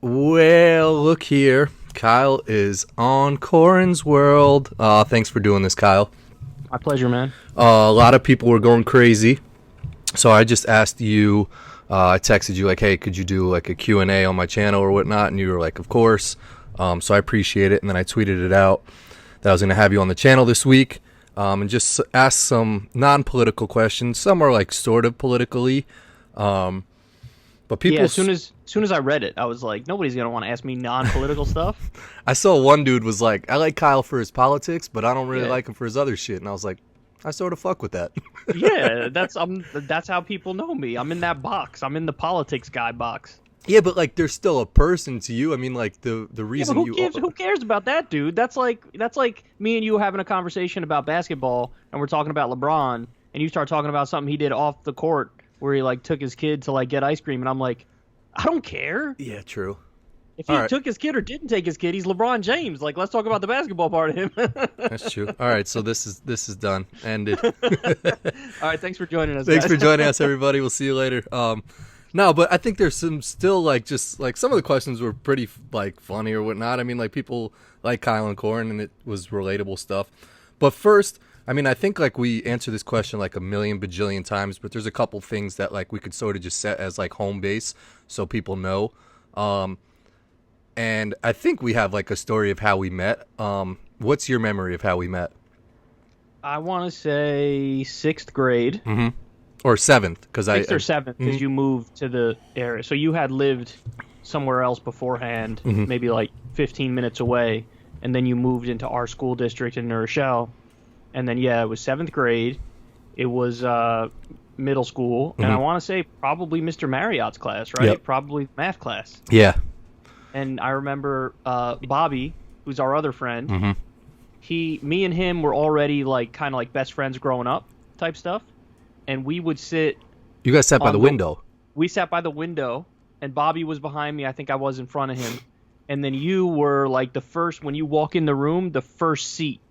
Well, look here. Kyle is on Corin's world. Thanks for doing this, Kyle. My pleasure, man. A lot of people were going crazy, so I just asked you. I texted you like, "Hey, could you do like a Q&A on my channel or whatnot?" And you were like, "Of course." So I appreciate it, and then I tweeted it out that I was going to have you on the channel this week, and just ask some non-political questions. Some are like sort of politically, but people. Yeah, as soon as I read it, I was like, nobody's gonna want to ask me non-political stuff. I saw one dude was like, I like Kyle for his politics, but I don't really Yeah. like him for his other shit. And I was like, I sort of fuck with that. Yeah, that's how people know me. I'm in that box. I'm in the politics guy box. Yeah, but like, there's still a person to you. I mean, like the Yeah, reason but you. who cares about that, dude? That's like me and you having a conversation about basketball, and we're talking about LeBron, and you start talking about something he did off the court where he like took his kid to like get ice cream, and I'm like, I don't care. Yeah, true. If he took his kid or didn't take his kid, he's LeBron James. Like, let's talk about the basketball part of him. That's true. All right, so this is done. Ended. All right, thanks for joining us. Thanks guys. for joining us, everybody. We'll see you later. No, but I think there's some still like just like some of the questions were pretty like funny or whatnot. I mean, like people like Kyle and Corin, and it was relatable stuff. But first, I mean, I think like we answer this question like a million bajillion times, but there's a couple things that like we could sort of just set as like home base so people know. And I think we have like a story of how we met. What's your memory of how we met? I want to say sixth grade. Mm-hmm. Or seventh, because Sixth or seventh, because you moved to the area. So you had lived somewhere else beforehand, maybe like 15 minutes away, and then you moved into our school district in New Rochelle. And then, yeah, it was seventh grade. It was middle school. And I want to say probably Mr. Marriott's class, right? Yep. Probably math class. Yeah. And I remember Bobby, who's our other friend, me and him were already like kind of like best friends growing up type stuff. And we would sit. You guys sat by the window. We sat by the window, and Bobby was behind me. I think I was in front of him. And then you were like the first, when you walk in the room, the first seat.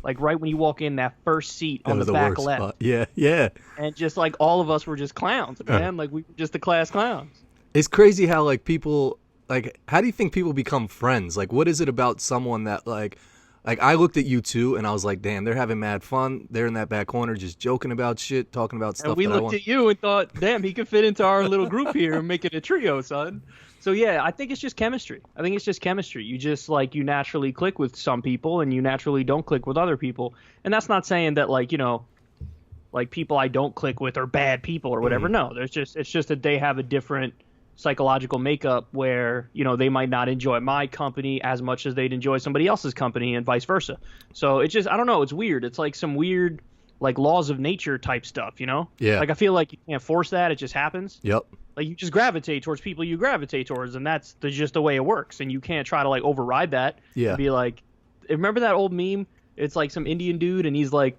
Like right when you walk in, that first seat on the back left. Spot. Yeah, yeah. And just like all of us were just clowns, man. Like we were just the class clowns. It's crazy how like people, like, how do you think people become friends? Like, what is it about someone that like I looked at you two and I was like, damn, they're having mad fun. They're in that back corner just joking about shit, talking about stuff. And we looked at you and thought, damn, he could fit into our little group here and make it a trio, son. So yeah, I think it's just chemistry. You just like, you naturally click with some people and you naturally don't click with other people. And that's not saying that like, you know, like people I don't click with are bad people or whatever. No, it's just that they have a different psychological makeup where, you know, they might not enjoy my company as much as they'd enjoy somebody else's company and vice versa. So it's just, I don't know, it's weird. It's like some weird like laws of nature type stuff, you know? Yeah. Like I feel like you can't force that. It just happens. Yep. Like you just gravitate towards people you gravitate towards, and that's just the way it works. And you can't try to like override that. Yeah. And be like, remember that old meme? It's like some Indian dude, and he's like,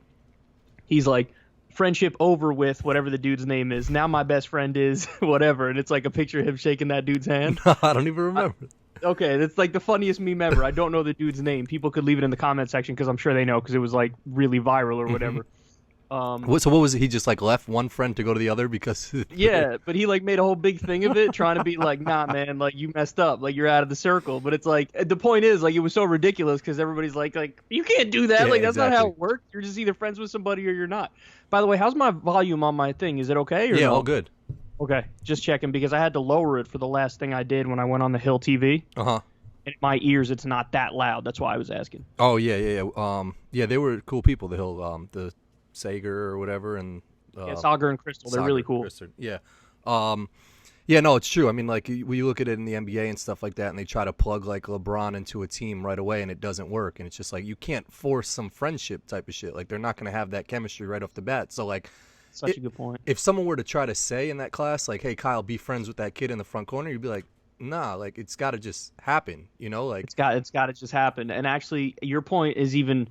friendship over with whatever the dude's name is. Now my best friend is whatever, and it's like a picture of him shaking that dude's hand. I don't even remember. Okay, that's like the funniest meme ever. I don't know the dude's name. People could leave it in the comment section because I'm sure they know because it was like really viral or whatever. So what was it? He just like left one friend to go to the other because yeah, but he like made a whole big thing of it, trying to be like, nah, man, like you messed up, like you're out of the circle. But it's like the point is like it was so ridiculous because everybody's like you can't do that. Yeah, like that's not how exactly. it works. You're just either friends with somebody or you're not. By the way, how's my volume on my thing? Is it okay? Or yeah, no? all good. Okay, just checking because I had to lower it for the last thing I did when I went on the Hill TV. And in my ears, it's not that loud. That's why I was asking. Oh yeah. Yeah, they were cool people. The Hill, the Sager or whatever, and Yeah, Sagar and Crystal, they're really cool. Yeah. Yeah, no, it's true. I mean, like, we look at it in the NBA and stuff like that, and they try to plug, like, LeBron into a team right away, and it doesn't work. And it's just, like, you can't force some friendship type of shit. Like, they're not going to have that chemistry right off the bat. So, like... Such a good point. If someone were to try to say in that class, like, hey, Kyle, be friends with that kid in the front corner, you'd be like, nah, like, it's got to just happen, you know? Like, It's got to just happen. And actually, your point is even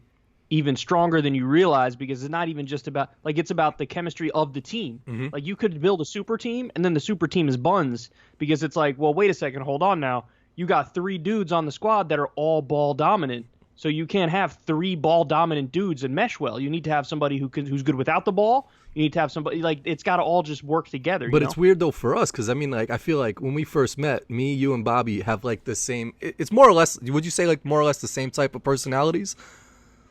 stronger than you realize because it's not even just about like it's about the chemistry of the team. Like you could build a super team and then the super team is buns because it's like, well, wait a second, hold on now. You got 3 dudes on the squad that are all ball dominant. So you can't have 3 ball dominant dudes and mesh well. You need to have somebody who's good without the ball. You need to have somebody like it's got to all just work together. But it's weird though for us because I mean, like I feel like when we first met, me, you, and Bobby have like the same. It's more or less. Would you say like more or less the same type of personalities?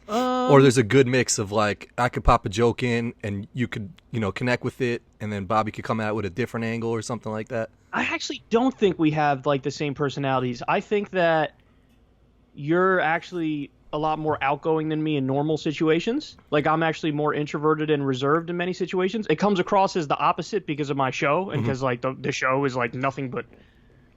Or there's a good mix of like I could pop a joke in and you could connect with it, and then Bobby could come at it with a different angle or something like that. I actually don't think we have like the same personalities. I think that you're actually a lot more outgoing than me in normal situations. Like I'm actually more introverted and reserved in many situations. It comes across as the opposite because of my show and because like the show is like nothing but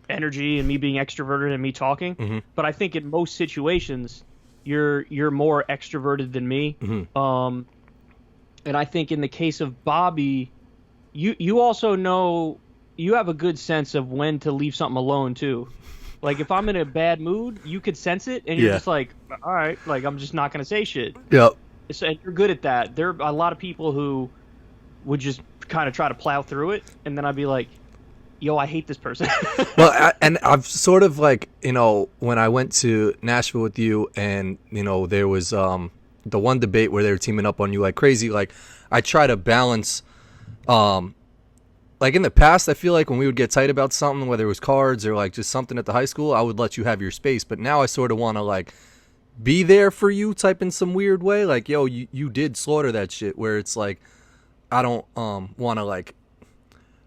energy and me being extroverted and me talking. But I think in most situations you're more extroverted than me. And I think in the case of Bobby, you also know you have a good sense of when to leave something alone too. Like, if I'm in a bad mood, you could sense it, and you're just like, all right, like, I'm just not going to say shit. Yep. So, and you're good at that. There are a lot of people who would just kind of try to plow through it, and then I'd be like, yo, I hate this person. Well, and I've sort of, like, when I went to Nashville with you, and, there was the one debate where they were teaming up on you like crazy, like, I try to balance... Like in the past, I feel like when we would get tight about something, whether it was cards or like just something at the high school, I would let you have your space. But now I sort of want to like be there for you type in some weird way. Like, yo, you did slaughter that shit, where it's like, I don't want to like,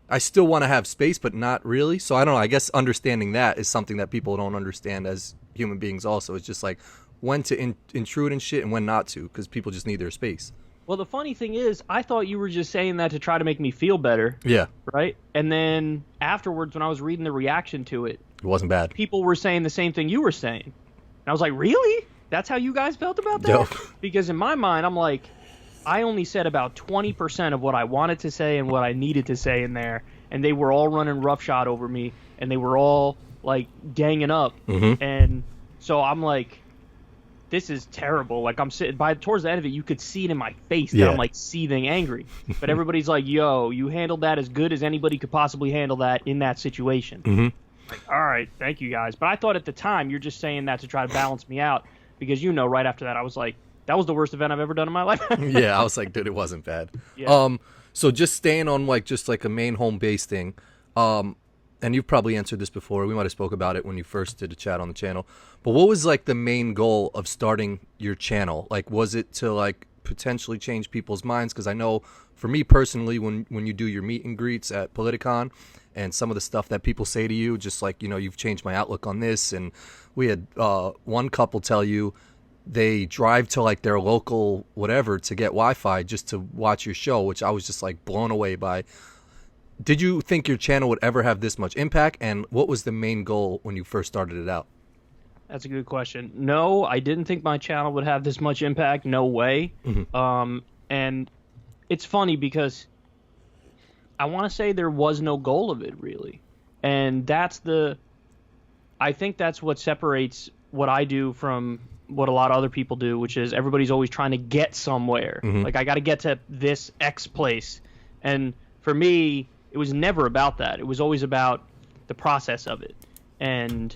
I still want to have space, but not really. So I don't know. I guess understanding that is something that people don't understand as human beings also. It's just like when to intrude and shit and when not to, because people just need their space. Well, the funny thing is, I thought you were just saying that to try to make me feel better. Yeah. Right? And then afterwards, when I was reading the reaction to it, it wasn't bad. People were saying the same thing you were saying. And I was like, really? That's how you guys felt about that? Yo. Because in my mind, I'm like, I only said about 20% of what I wanted to say and what I needed to say in there. And they were all running roughshod over me. And they were all, like, ganging up. And so I'm like... This is terrible. Like I'm sitting towards the end of it, you could see it in my face that I'm like seething angry. But everybody's like, "Yo, you handled that as good as anybody could possibly handle that in that situation." Like, all right, thank you guys. But I thought at the time you're just saying that to try to balance me out because right after that I was like, that was the worst event I've ever done in my life. Yeah, I was like, dude, it wasn't bad. Yeah. So just staying on like just like a main home base thing. And you've probably answered this before. We might have spoke about it when you first did a chat on the channel. But what was like the main goal of starting your channel? Like, was it to like potentially change people's minds? Because I know for me personally, when you do your meet and greets at Politicon and some of the stuff that people say to you, just like, you've changed my outlook on this. And we had one couple tell you they drive to like their local whatever to get Wi-Fi just to watch your show, which I was just like blown away by. Did you think your channel would ever have this much impact? And what was the main goal when you first started it out? That's a good question. No, I didn't think my channel would have this much impact. No way. And it's funny because I want to say there was no goal of it really. And I think that's what separates what I do from what a lot of other people do, which is everybody's always trying to get somewhere. Like I got to get to this X place. And for me, it was never about that. It was always about the process of it. And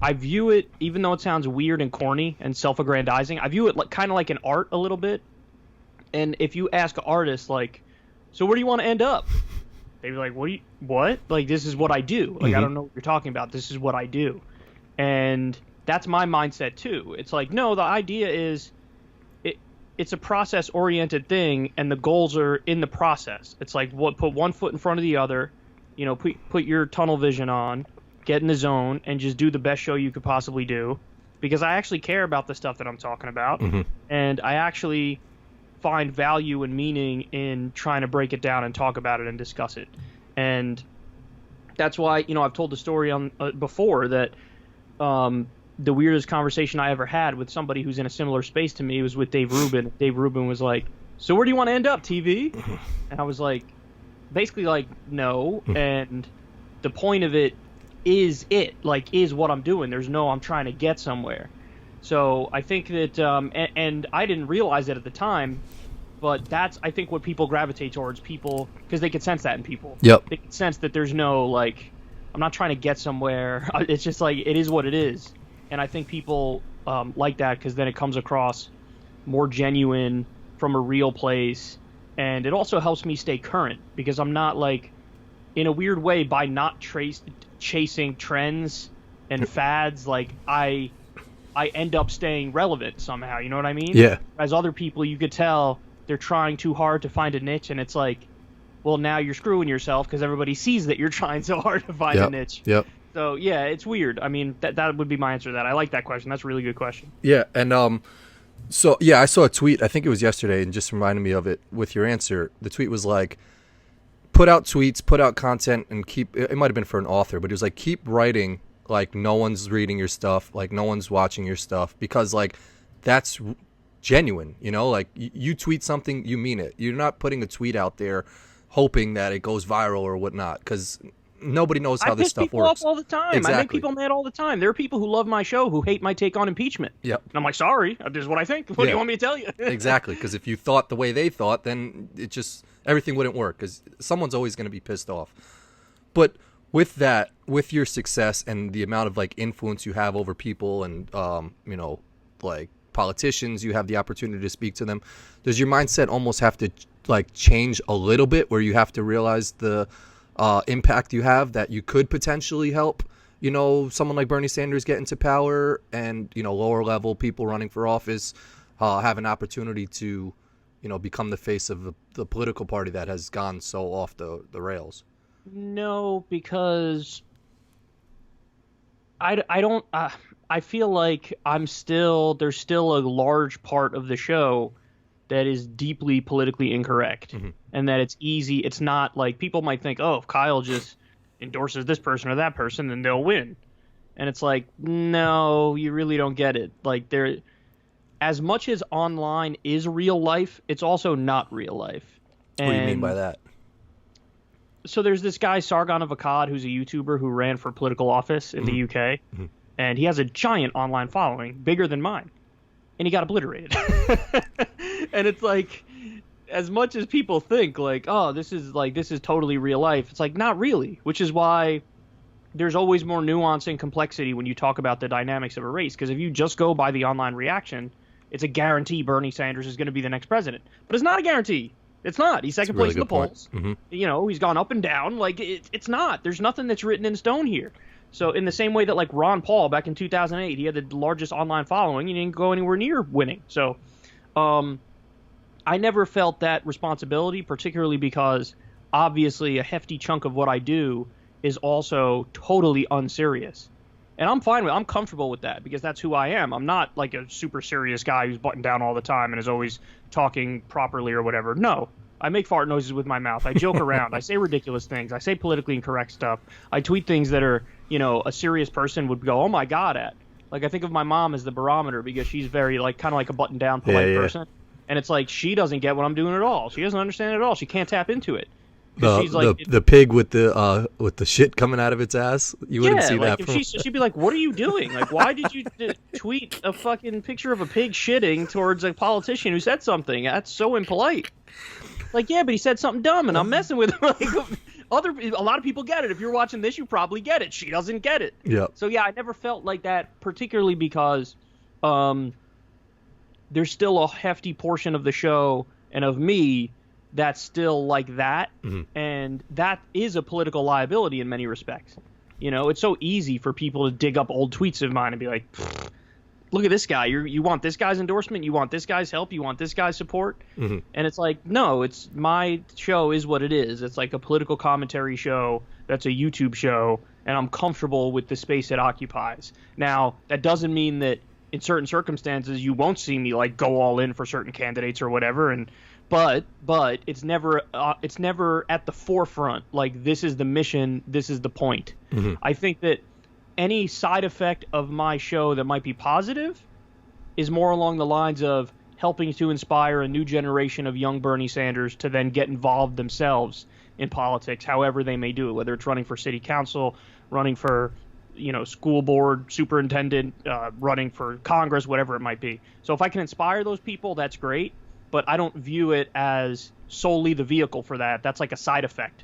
I view it, even though it sounds weird and corny and self-aggrandizing, I view it like, kind of like an art a little bit. And if you ask artists, like, so where do you want to end up? They'd be like, what? Like, this is what I do. Like, I don't know what you're talking about. This is what I do. And that's my mindset, too. It's like, no, the idea is it's a process-oriented thing, and the goals are in the process. It's like put one foot in front of the other, put your tunnel vision on, get in the zone, and just do the best show you could possibly do. Because I actually care about the stuff that I'm talking about, and I actually find value and meaning in trying to break it down and talk about it and discuss it. And that's why, I've told the story on before that the weirdest conversation I ever had with somebody who's in a similar space to me was with Dave Rubin. Dave Rubin was like, so where do you want to end up, TV? And I was like, basically like, no. And the point of it is what I'm doing. There's no, I'm trying to get somewhere. So I think that, and I didn't realize it at the time, but that's, I think, what people gravitate towards, people, because they can sense that in people. Yep. They can sense that there's no, like, I'm not trying to get somewhere. It's just like, it is what it is. And I think people like that, because then it comes across more genuine from a real place, and it also helps me stay current because I'm not like, in a weird way, by not chasing trends and fads, like I end up staying relevant somehow. You know what I mean? Yeah. As other people, you could tell they're trying too hard to find a niche, and it's like, well, now you're screwing yourself because everybody sees that you're trying so hard to find a niche. Yep. So yeah, it's weird. I mean, that would be my answer to that. I like that question. That's a really good question. Yeah, and so yeah, I saw a tweet. I think it was yesterday, and just reminded me of it with your answer. The tweet was like, put out tweets, put out content, and keep. It might have been for an author, but it was like, keep writing like no one's reading your stuff, like no one's watching your stuff, because like that's genuine. You know, like you tweet something, you mean it. You're not putting a tweet out there hoping that it goes viral or whatnot, because nobody knows how this stuff works. I piss people off all the time. Exactly. I make people mad all the time. There are people who love my show who hate my take on impeachment. Yep. And I'm like, sorry, this is what I think. What do you want me to tell you? Exactly, because if you thought the way they thought, then everything wouldn't work, because someone's always going to be pissed off. But with that, with your success and the amount of like influence you have over people, and you know, like politicians, you have the opportunity to speak to them, does your mindset almost have to like change a little bit, where you have to realize the impact you have, that you could potentially help, you know, someone like Bernie Sanders get into power, and, you know, lower level people running for office have an opportunity to, you know, become the face of the political party that has gone so off the rails? No, because I don't. I feel like there's still a large part of the show that is deeply politically incorrect, and that it's easy. It's not like people might think, oh, if Kyle just endorses this person or that person, then they'll win. And it's like, no, you really don't get it. Like, as much as online is real life, it's also not real life. What do you mean by that? So there's this guy, Sargon of Akkad, who's a YouTuber who ran for political office in the UK, and he has a giant online following, bigger than mine. And he got obliterated. And it's like, as much as people think like, oh, this is totally real life, it's like, not really, which is why there's always more nuance and complexity when you talk about the dynamics of a race. Because if you just go by the online reaction, it's a guarantee Bernie Sanders is going to be the next president. But it's not a guarantee. It's not. He's second place in the polls. You know, he's gone up and down. Like, it's not. There's nothing that's written in stone here. So in the same way that, like, Ron Paul back in 2008, he had the largest online following, he didn't go anywhere near winning. So I never felt that responsibility, particularly because obviously a hefty chunk of what I do is also totally unserious. And I'm comfortable with that, because that's who I am. I'm not like a super serious guy who's buttoned down all the time and is always talking properly or whatever. No. I make fart noises with my mouth. I joke around. I say ridiculous things. I say politically incorrect stuff. I tweet things that are, you know, a serious person would go, oh my God, at. Like, I think of my mom as the barometer, because she's very, like, kind of like a buttoned down, polite person. And it's like, she doesn't get what I'm doing at all. She doesn't understand it at all. She can't tap into it. She's like, the pig with the shit coming out of its ass. You wouldn't see like, that. She'd be like, "What are you doing? Like, why did you tweet a fucking picture of a pig shitting towards a politician who said something? That's so impolite." Like, yeah, but he said something dumb, and I'm messing with him. Like, a lot of people get it. If you're watching this, you probably get it. She doesn't get it. Yeah. So yeah, I never felt like that, particularly because there's still a hefty portion of the show and of me that's still like that, and that is a political liability in many respects. You know, it's so easy for people to dig up old tweets of mine and be like, look at this guy, you want this guy's endorsement, you want this guy's help, you want this guy's support, and it's like, no, it's my show is what it is. It's like a political commentary show that's a YouTube show, and I'm comfortable with the space it occupies. Now, that doesn't mean that in certain circumstances you won't see me like go all in for certain candidates or whatever, but it's never at the forefront. Like, this is the mission, this is the point. I think that any side effect of my show that might be positive is more along the lines of helping to inspire a new generation of young Bernie Sanders to then get involved themselves in politics, however they may do it, whether it's running for city council, running for, you know, school board superintendent, running for Congress, whatever it might be. So if I can inspire those people, that's great. But I don't view it as solely the vehicle for that. That's like a side effect.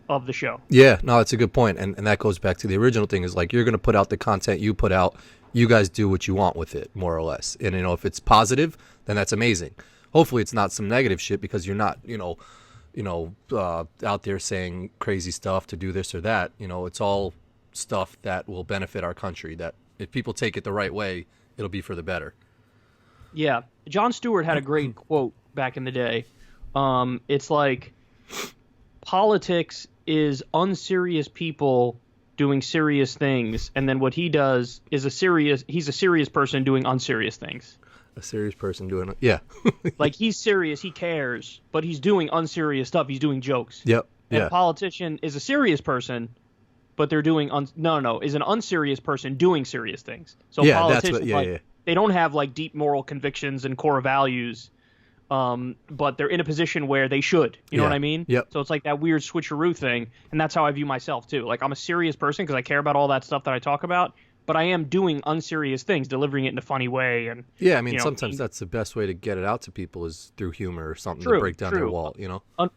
of the show. Yeah, no, it's a good point. And that goes back to the original thing is like, you're going to put out the content you put out. You guys do what you want with it, more or less. And, if it's positive, then that's amazing. Hopefully it's not some negative shit because you're not, out there saying crazy stuff to do this or that. It's all stuff that will benefit our country, that if people take it the right way, it'll be for the better. Yeah. Jon Stewart had a great quote back in the day. It's like, politics is unserious people doing serious things, and then what he does is he's a serious person doing unserious things. A serious person doing it. Yeah. Like, he's serious, he cares, but he's doing unserious stuff. He's doing jokes. Yep. And yeah. a politician is a serious person, but they're doing is an unserious person doing serious things. So yeah, politicians, that's what, they don't have like deep moral convictions and core values, but they're in a position where they should. You know what I mean? Yep. So it's like that weird switcheroo thing, and that's how I view myself too. Like, I'm a serious person because I care about all that stuff that I talk about, but I am doing unserious things, delivering it in a funny way. And yeah, I mean, sometimes that's the best way to get it out to people is through humor or something to break down their wall,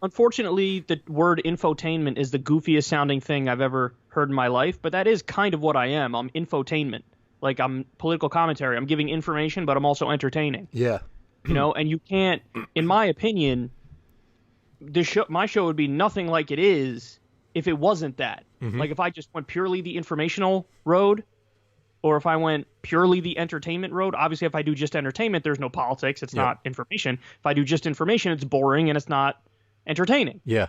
Unfortunately, the word infotainment is the goofiest sounding thing I've ever heard in my life, but that is kind of what I am. I'm infotainment. Like, I'm political commentary. I'm giving information, but I'm also entertaining. Yeah. And you can't, in my opinion, my show would be nothing like it is if it wasn't that. Mm-hmm. Like, if I just went purely the informational road, or if I went purely the entertainment road. Obviously, if I do just entertainment, there's no politics. It's not information. If I do just information, it's boring and it's not entertaining. Yeah.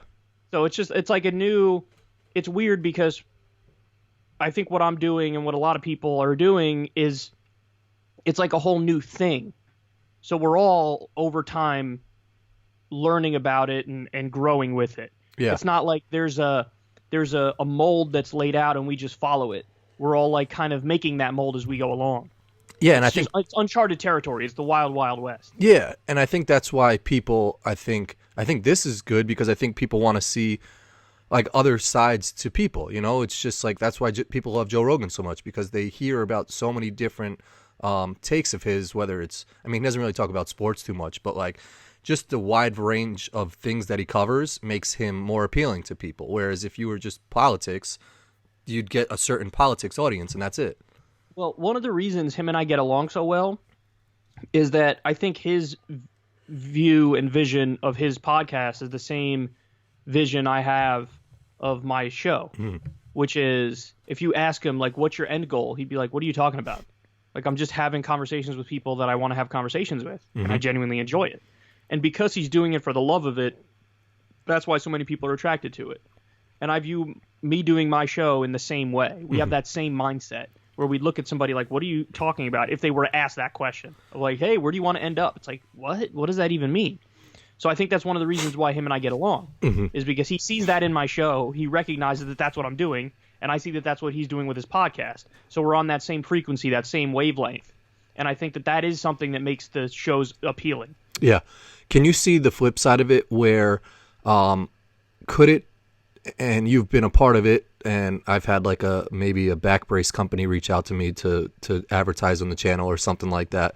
So it's like it's weird because I think what I'm doing and what a lot of people are doing is it's like a whole new thing. So we're all over time learning about it and growing with it. Yeah. It's not like there's a mold that's laid out and we just follow it. We're all like kind of making that mold as we go along. Yeah, and I think it's uncharted territory. It's the wild, wild west. Yeah, and I think that's why people. I think this is good because I think people want to see like other sides to people. It's just like that's why people love Joe Rogan so much because they hear about so many different takes of his. Whether it's, he doesn't really talk about sports too much, but like just the wide range of things that he covers makes him more appealing to people. Whereas if you were just politics, you'd get a certain politics audience, and that's it. Well, one of the reasons him and I get along so well is that I think his view and vision of his podcast is the same vision I have of my show, which is if you ask him, like, what's your end goal? He'd be like, what are you talking about? Like, I'm just having conversations with people that I want to have conversations with, and I genuinely enjoy it. And because he's doing it for the love of it, that's why so many people are attracted to it. And I view me doing my show in the same way. We have that same mindset where we look at somebody like, what are you talking about? If they were asked that question, like, hey, where do you want to end up? It's like, what? What does that even mean? So I think that's one of the reasons why him and I get along is because he sees that in my show. He recognizes that that's what I'm doing. And I see that that's what he's doing with his podcast. So we're on that same frequency, that same wavelength. And I think that is something that makes the shows appealing. Yeah. Can you see the flip side of it where could it, and you've been a part of it, and I've had like maybe a back brace company reach out to me to advertise on the channel or something like that.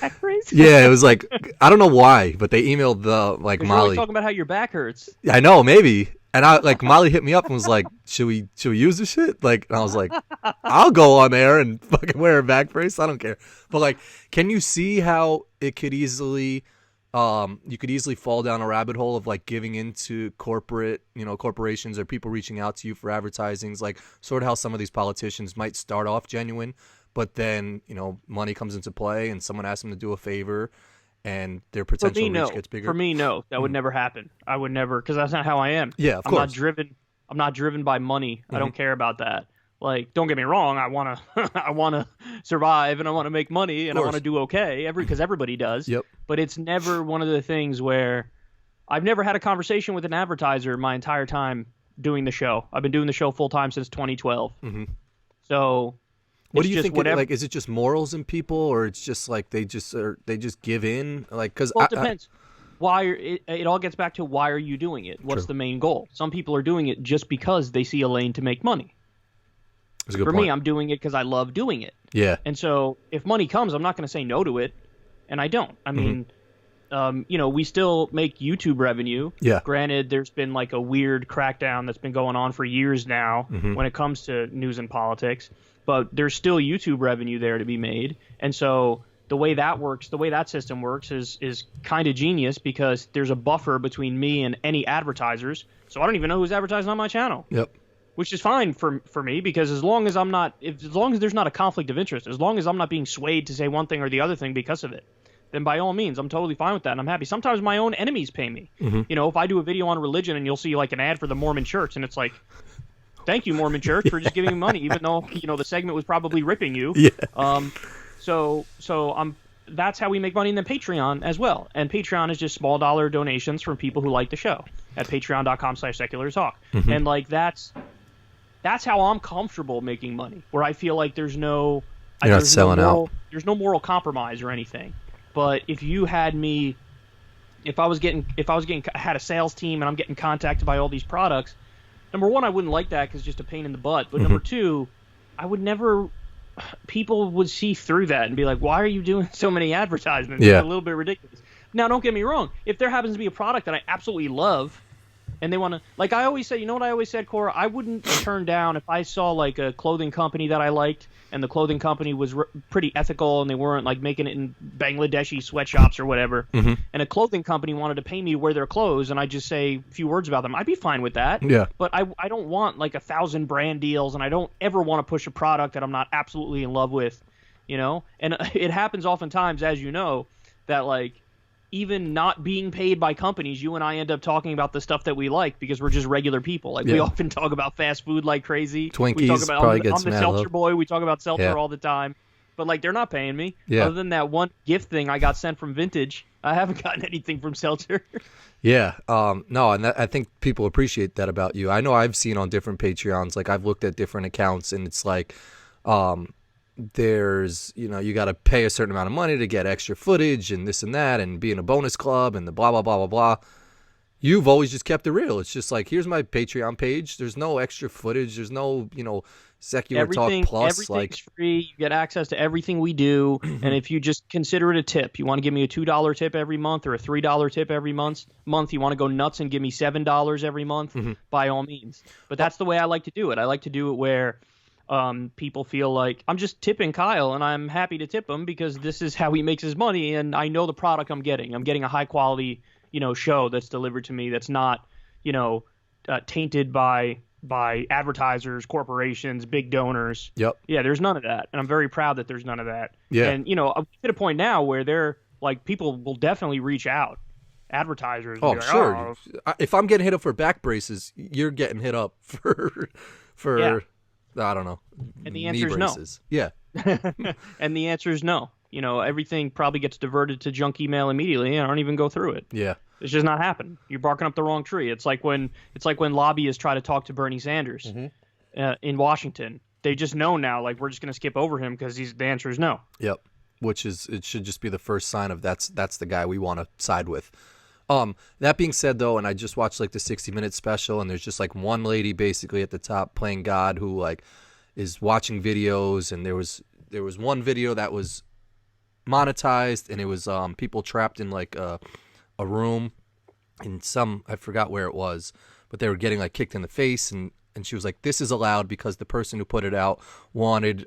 Back brace? Yeah, it was like, I don't know why, but they emailed Molly. You're always talking about how your back hurts. I know, maybe. And Molly hit me up and was like, should we use this shit? Like, and I was like, I'll go on there and fucking wear a back brace. I don't care. But like, can you see how it could easily, you could easily fall down a rabbit hole of like giving into corporations or people reaching out to you for advertisings, like sort of how some of these politicians might start off genuine, but then, money comes into play and someone asks them to do a favor and their potential reach gets bigger. For me, no, that would never happen. I would never, because that's not how I am. Yeah, of course. I'm not driven by money. I don't care about that. Like, don't get me wrong. I want to survive and I want to make money and I want to do okay because everybody does. Yep. But it's never one of the things where I've never had a conversation with an advertiser my entire time doing the show. I've been doing the show full time since 2012. So what do you think? Like, is it just morals in people, or it's just like they just give in? Like, because it depends. It all gets back to why are you doing it? What's the main goal? Some people are doing it just because they see a lane to make money. For me, I'm doing it because I love doing it. Yeah. And so if money comes, I'm not going to say no to it, and I don't. I mean, we still make YouTube revenue. Yeah. Granted, there's been like a weird crackdown that's been going on for years now when it comes to news and politics, but there's still YouTube revenue there to be made. And so the way that works, the way that system works is kind of genius because there's a buffer between me and any advertisers. So I don't even know who's advertising on my channel. Yep. Which is fine for me because as long as there's not a conflict of interest, as long as I'm not being swayed to say one thing or the other thing because of it, then by all means, I'm totally fine with that, and I'm happy. Sometimes my own enemies pay me. If I do a video on religion and you'll see like an ad for the Mormon Church, and it's like, thank you, Mormon Church, for just giving me money, even though the segment was probably ripping you. Yeah. So that's how we make money, and then Patreon as well. And Patreon is just small dollar donations from people who like the show at patreon.com/seculartalk. And like that's how I'm comfortable making money, where I feel like there's no You're not selling out. There's no moral compromise or anything. But if you had me, if I had a sales team and I'm getting contacted by all these products, number one, I wouldn't like that because it's just a pain in the butt. But number two, people would see through that and be like, why are you doing so many advertisements? Yeah. It's a little bit ridiculous. Now, don't get me wrong. If there happens to be a product that I absolutely love and they want to, like I always say, you know what I always said, Cora? I wouldn't turn down if I saw like a clothing company that I liked and the clothing company was pretty ethical and they weren't like making it in Bangladeshi sweatshops or whatever, and a clothing company wanted to pay me to wear their clothes and I just say a few words about them, I'd be fine with that. Yeah. But I don't want like 1,000 brand deals, and I don't ever want to push a product that I'm not absolutely in love with, And it happens oftentimes, as you know, that like even not being paid by companies, you and I end up talking about the stuff that we like because we're just regular people. Like we often talk about fast food like crazy. Twinkies we talk about, probably I'm gets the mad seltzer love. boy. We talk about seltzer all the time. But like they're not paying me. Yeah. Other than that one gift thing I got sent from Vintage, I haven't gotten anything from Seltzer. Yeah. No, and I think people appreciate that about you. I know I've seen on different Patreons, like I've looked at different accounts and it's like there's, you got to pay a certain amount of money to get extra footage and this and that and be in a bonus club and the blah, blah, blah, blah, blah. You've always just kept it real. It's just like, here's my Patreon page. There's no extra footage. There's no, Secular Talk Plus. Everything's free. You get access to everything we do. And if you just consider it a tip, you want to give me a $2 tip every month or a $3 tip every month, you want to go nuts and give me $7 every month, by all means. But that's the way I like to do it. I like to do it where people feel like I'm just tipping Kyle and I'm happy to tip him because this is how he makes his money and I know the product I'm getting. I'm getting a high quality, show that's delivered to me that's not, tainted by advertisers, corporations, big donors. Yep. Yeah, there's none of that. And I'm very proud that there's none of that. Yeah. And, I'm at a point now where they're like, people will definitely reach out. Advertisers. Oh, like, sure. If I'm getting hit up for back braces, you're getting hit up for I don't know. And the answer is braces. No. Yeah. And the answer is no. Everything probably gets diverted to junk email immediately and I don't even go through it. Yeah. It's just not happening. You're barking up the wrong tree. It's like when lobbyists try to talk to Bernie Sanders in Washington. They just know now, like, we're just going to skip over him because the answer is no. Yep. It should just be the first sign of that's the guy we want to side with. That being said, though, and I just watched like the 60-minute special, and there's just like one lady basically at the top playing God who like is watching videos, and there was one video that was monetized, and it was people trapped in like a room in I forgot where it was, but they were getting like kicked in the face, and she was like, this is allowed because the person who put it out wanted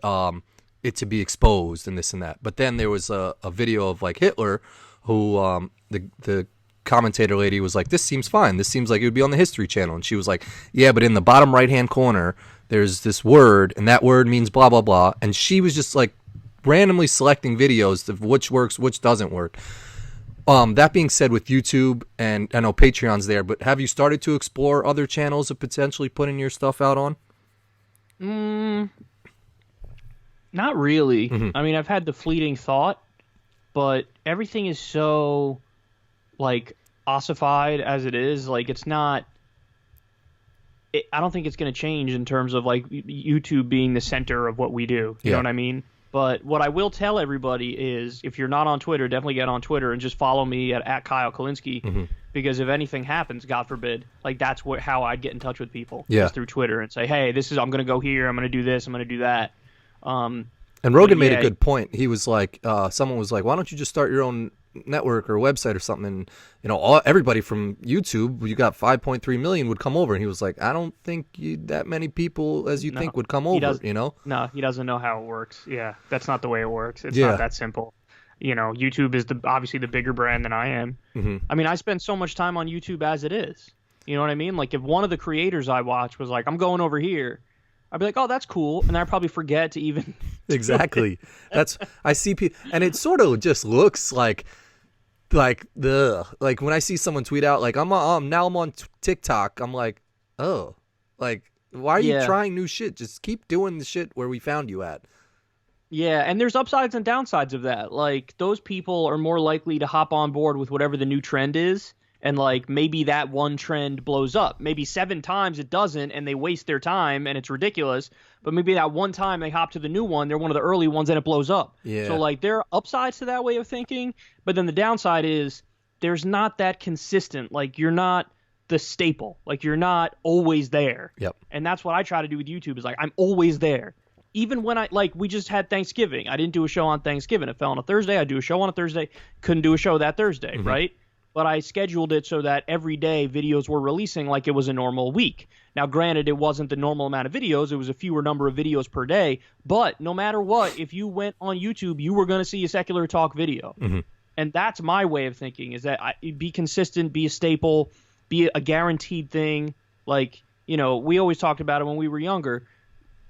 it to be exposed and this and that. But then there was a video of like Hitler who the commentator lady was like, this seems fine. This seems like it would be on the History Channel. And she was like, yeah, but in the bottom right-hand corner, there's this word, and that word means blah, blah, blah. And she was just like randomly selecting videos of which works, which doesn't work. That being said, with YouTube, and I know Patreon's there, but have you started to explore other channels of potentially putting your stuff out on? Not really. I mean, I've had the fleeting thought, but everything is so like ossified as it is. Like, it's not. I don't think it's going to change in terms of like YouTube being the center of what we do. You know what I mean? But what I will tell everybody is, if you're not on Twitter, definitely get on Twitter and just follow me at Kyle Kalinske, because if anything happens, God forbid, like that's how I'd get in touch with people, is through Twitter and say, hey, I'm going to go here, I'm going to do this, I'm going to do that. And Rogan made a good point. He was like, someone was like, why don't you just start your own network or website or something, and everybody from YouTube, you got 5.3 million would come over, and he was like, I don't think that many people as you think would come over. No, he doesn't know how it works. Yeah, that's not the way it works. It's Yeah. not that simple. YouTube is obviously the bigger brand than I am. Mm-hmm. I mean, I spend so much time on YouTube as it is. You know what I mean? Like, if one of the creators I watch was like, I'm going over here, I'd be like, oh, that's cool, and I'd probably forget to even Exactly. I see people, and it sort of just looks like when I see someone tweet out like I'm on TikTok, I'm like, oh, like, why are you trying new shit? Just keep doing the shit where we found you at. Yeah, and there's upsides and downsides of that. Like, those people are more likely to hop on board with whatever the new trend is, and like maybe that one trend blows up. Maybe 7 times it doesn't, and they waste their time, and it's ridiculous. But maybe that one time they hop to the new one, they're one of the early ones, and it blows up. Yeah. So like, there are upsides to that way of thinking, but then the downside is there's not that consistent. Like, you're not the staple. Like, you're not always there. Yep. And that's what I try to do with YouTube, is like, I'm always there. Even when we just had Thanksgiving. I didn't do a show on Thanksgiving. It fell on a Thursday. I do a show on a Thursday. Couldn't do a show that Thursday, Mm-hmm. right? But I scheduled it so that every day videos were releasing like it was a normal week. Now, granted, it wasn't the normal amount of videos. It was a fewer number of videos per day. But no matter what, if you went on YouTube, you were going to see a secular talk video. Mm-hmm. And that's my way of thinking, is that be consistent, be a staple, be a guaranteed thing. Like, we always talked about it when we were younger.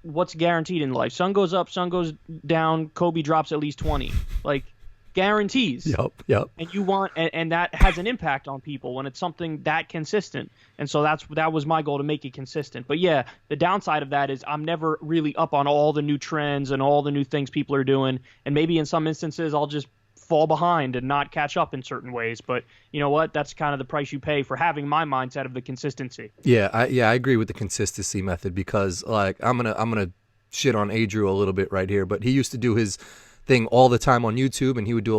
What's guaranteed in life? Sun goes up, sun goes down, Kobe drops at least 20. Like, guarantees. Yep. And you want, and that has an impact on people when it's something that consistent. And so that was my goal, to make it consistent. But yeah, the downside of that is I'm never really up on all the new trends and all the new things people are doing. And maybe in some instances I'll just fall behind and not catch up in certain ways. But you know what? That's kind of the price you pay for having my mindset of the consistency. Yeah, I agree with the consistency method, because like I'm gonna shit on Adriel a little bit right here, but he used to do his thing all the time on YouTube, and he would do a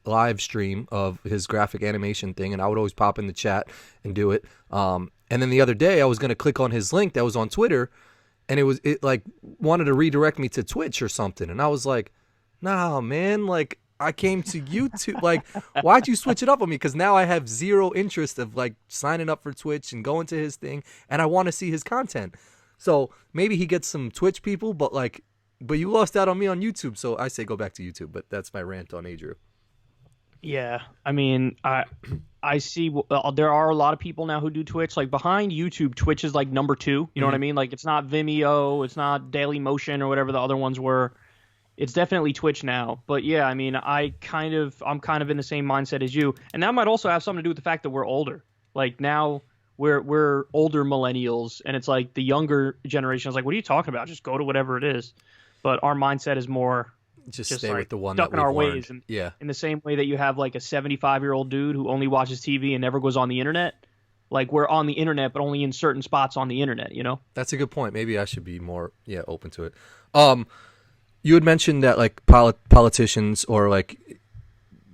live stream of his graphic animation thing, and I would always pop in the chat and do it. And then the other day I was gonna click on his link that was on Twitter, and it like wanted to redirect me to Twitch or something, and I was like, nah, man, like, I came to YouTube. Like, why'd you switch it up on me? Because now I have zero interest of like signing up for Twitch and going to his thing, and I want to see his content. So maybe he gets some Twitch people, but you lost out on me on YouTube. So I say go back to YouTube. But that's my rant on Adriel. Yeah, I mean, I see there are a lot of people now who do Twitch. Like, behind YouTube, Twitch is like number 2. You know what I mean? Like, it's not Vimeo, it's not Daily Motion or whatever the other ones were. It's definitely Twitch now. But yeah, I mean, I'm kind of in the same mindset as you. And that might also have something to do with the fact that we're older. Like, now we're older millennials, and it's like the younger generation is like, what are you talking about? Just go to whatever it is. But our mindset is more just stay like with the one stuck that in our we've ways. learned. And yeah. in the same way that you have like a 75-year-old dude who only watches TV and never goes on the internet. Like, we're on the internet, but only in certain spots on the internet, That's a good point. Maybe I should be more open to it. You had mentioned that like politicians or like